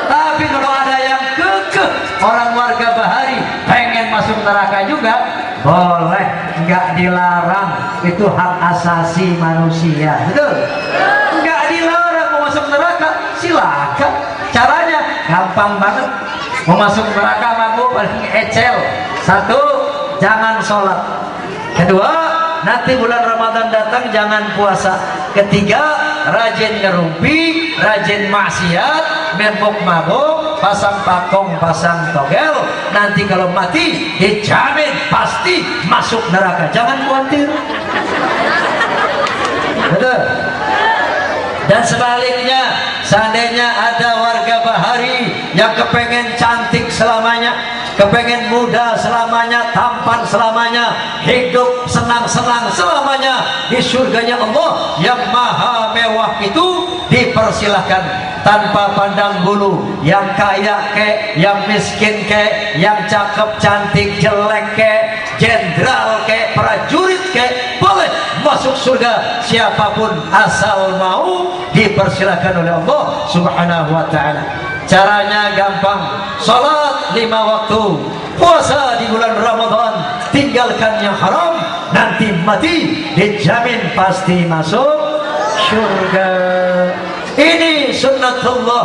Tapi kalau ada yang kekeh, orang warga Bahari pengen masuk neraka juga, boleh, nggak dilarang. itu hak asasi manusia, betul? Nggak dilarang mau masuk neraka, silakan. Caranya gampang banget. Mau masuk neraka mampu paling ecel. Satu, jangan sholat. Kedua, nanti bulan Ramadan datang jangan puasa. Ketiga, rajin ngerumpi, rajin maksiat, mabuk-mabuk, pasang pakong, pasang togel. Nanti kalau mati dijamin pasti masuk neraka. Jangan khawatir. Betul. Dan sebaliknya, seandainya ada warga bahari yang kepengen cantik selamanya, kepengen muda selamanya, tampan selamanya, hidup senang-senang selamanya di surganya Allah yang maha mewah itu, dipersilahkan tanpa pandang bulu, yang kaya kek, yang miskin kek, yang cakep cantik jelek kek, jenderal kek, prajurit kek, boleh masuk surga siapapun asal mau, dipersilahkan oleh Allah Subhanahu wa ta'ala. Caranya gampang, salat 5 waktu, puasa di bulan Ramadan, tinggalkan yang haram, nanti mati dijamin pasti masuk surga. Ini sunnatullah,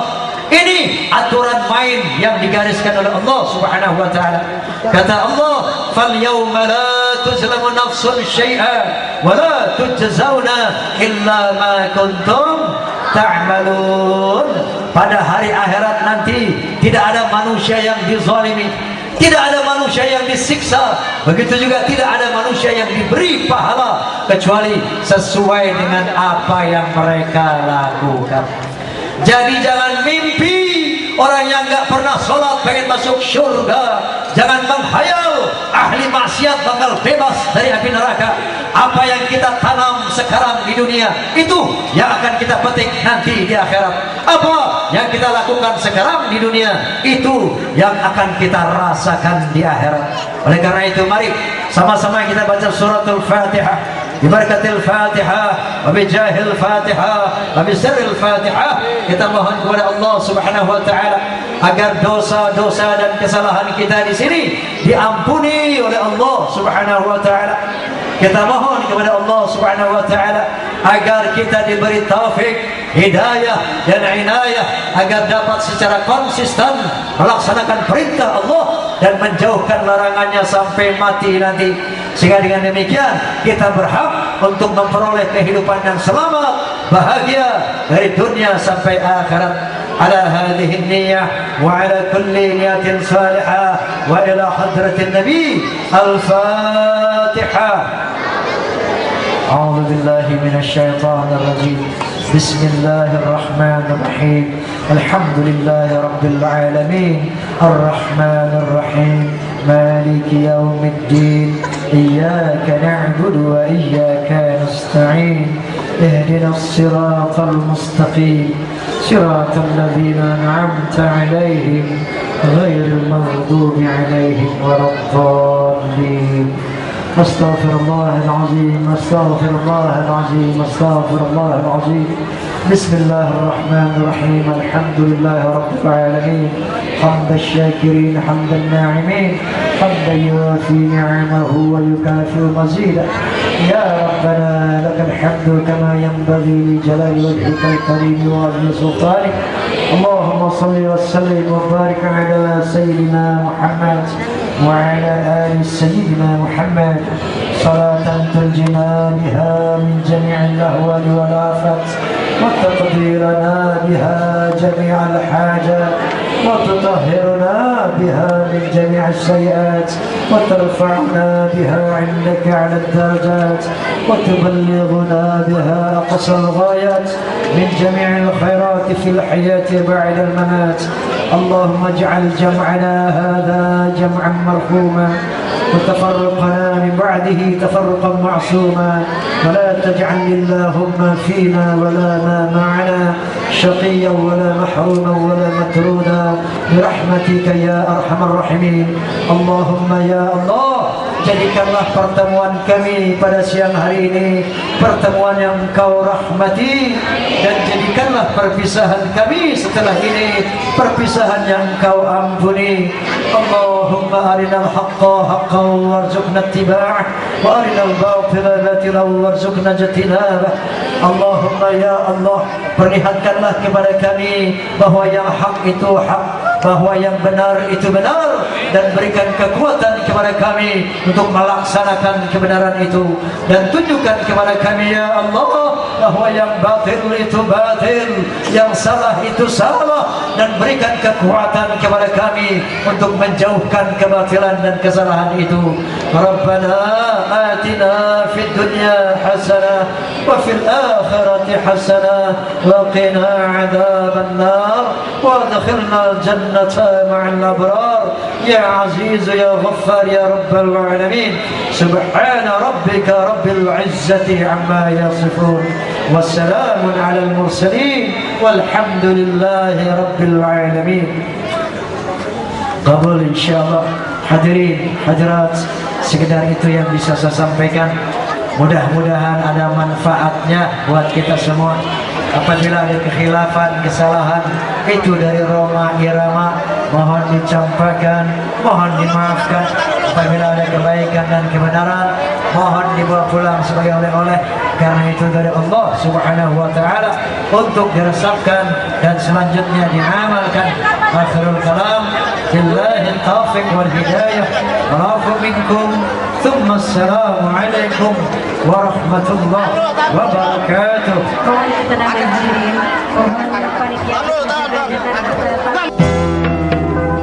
ini aturan main yang digariskan oleh Allah Subhanahu wa ta'ala. Kata Allah, fal yawma la tuzlamu nafsun syai'a wa la tujzauna illa ma kuntum ta'malun. Pada hari akhirat nanti tidak ada manusia yang dizalimi, tidak ada manusia yang disiksa, begitu juga tidak ada manusia yang diberi pahala kecuali sesuai dengan apa yang mereka lakukan. Jadi jangan mimpi orang yang nggak pernah sholat pengen masuk surga. Jangan menghayal ahli maksiat bakal bebas dari api neraka. Apa yang kita tanam sekarang di dunia, itu yang akan kita petik nanti di akhirat. Apa yang kita lakukan sekarang di dunia, itu yang akan kita rasakan di akhirat. Oleh karena itu, mari sama-sama kita baca suratul Fatihah. Bibarakatil Fatihah, wabijahil Fatihah, wabisiril Fatihah. Kita mohon kepada Allah Subhanahu wa ta'ala agar dosa-dosa dan kesalahan kita di sini diampuni oleh Allah Subhanahu wa ta'ala. Kita mohon kepada Allah Subhanahu wa ta'ala agar kita diberi taufik, hidayah dan inayah, agar dapat secara konsisten melaksanakan perintah Allah dan menjauhkan larangannya sampai mati nanti. Sehingga dengan demikian kita berhak untuk memperoleh kehidupan yang selamat, bahagia dari dunia sampai akhirat. Ala hadhihi niyyah wa ala kulli niyatin salihah wa ila hadratin nabi. Al-Fatihah. أعوذ بالله من الشيطان الرجيم. بسم الله الرحمن الرحيم. الحمد لله رب العالمين الرحمن الرحيم مالك يوم الدين إياك نعبد وإياك نستعين اهدنا الصراط المستقيم صراط الذين أنعمت عليهم غير المغضوب عليهم ولا الضالين. أستغفر الله العظيم أستغفر الله العظيم أستغفر الله العظيم. بسم الله الرحمن الرحيم. الحمد لله رب العالمين حمد الشاكرين حمد الناعمين حمدا يوافي نعمه ويكافئ مزيدا. يا ربنا لك الحمد كما ينبغي لجلال وجهك الكريم وعظيم سلطانك. اللهم صل وسلم وبارك على سيدنا محمد وعلى آل سيدنا محمد صلاة تنجينا بها من جميع الأهوال والآفات وتقديرنا بها جميع الحاجات وتطهرنا بها من جميع السيئات وترفعنا بها عندك على الدرجات وتبلغنا بها أقصى الغايات من جميع الخيرات في الحياة بعد الممات. اللهم اجعل جمعنا هذا جمعا مرحوما وتفرقنا من بعده تفرقا معصوما ولا تجعل اللهم فينا ولا ما معنا شقيا ولا محروما ولا مترودا برحمتك يا أرحم الراحمين. اللهم يا الله jadikanlah pertemuan kami pada siang hari ini pertemuan yang Kau rahmati, dan jadikanlah perpisahan kami setelah ini perpisahan yang Kau ampuni. Allahumma arinal haqqa haqqan warzuqna ittiba'ah wa arinal batila batilan warzuqna ijtinabah. Allahumma ya Allah, perlihatkanlah kepada kami bahwa yang hak itu hak, bahwa yang benar itu benar, dan berikan kekuatan kepada kami untuk melaksanakan kebenaran itu, dan tunjukkan kepada kami ya Allah bahwa yang batil itu batil, yang salah itu salah, dan berikan kekuatan kepada kami untuk menjauhkan kebatilan dan kesalahan itu. Rabbana atina fid dunya hasanah wa fil akhirati hasanah wa qina adzaban nar wa adkhilna al-jannata ma'al abrar ya aziz ya ghaffar ya rabbal alamin. Subhana rabbika rabbil izzati amma yasifun wassalamun alal mursalin walhamdulillahi rabbil alamin. Qabul insyaallah. Hadirin hadirat, sekedar itu yang bisa saya sampaikan. Mudah-mudahan ada manfaatnya buat kita semua. Apabila ada kekhilafan, kesalahan itu dari Roma Irama, mohon dicampakkan, mohon dimaafkan. Apabila ada kebaikan dan kebenaran, mohon dibawa pulang sebagai oleh-oleh, karena itu dari Allah Subhanahu wa taala untuk diresapkan dan selanjutnya diamalkan. Akhirul kalam, billahi taufiq wal hidayah. Rafu minkum, thumma assalamu alaikum warahmatullahi wabarakatuh. Mohon ketenangan diri, mohon panitia.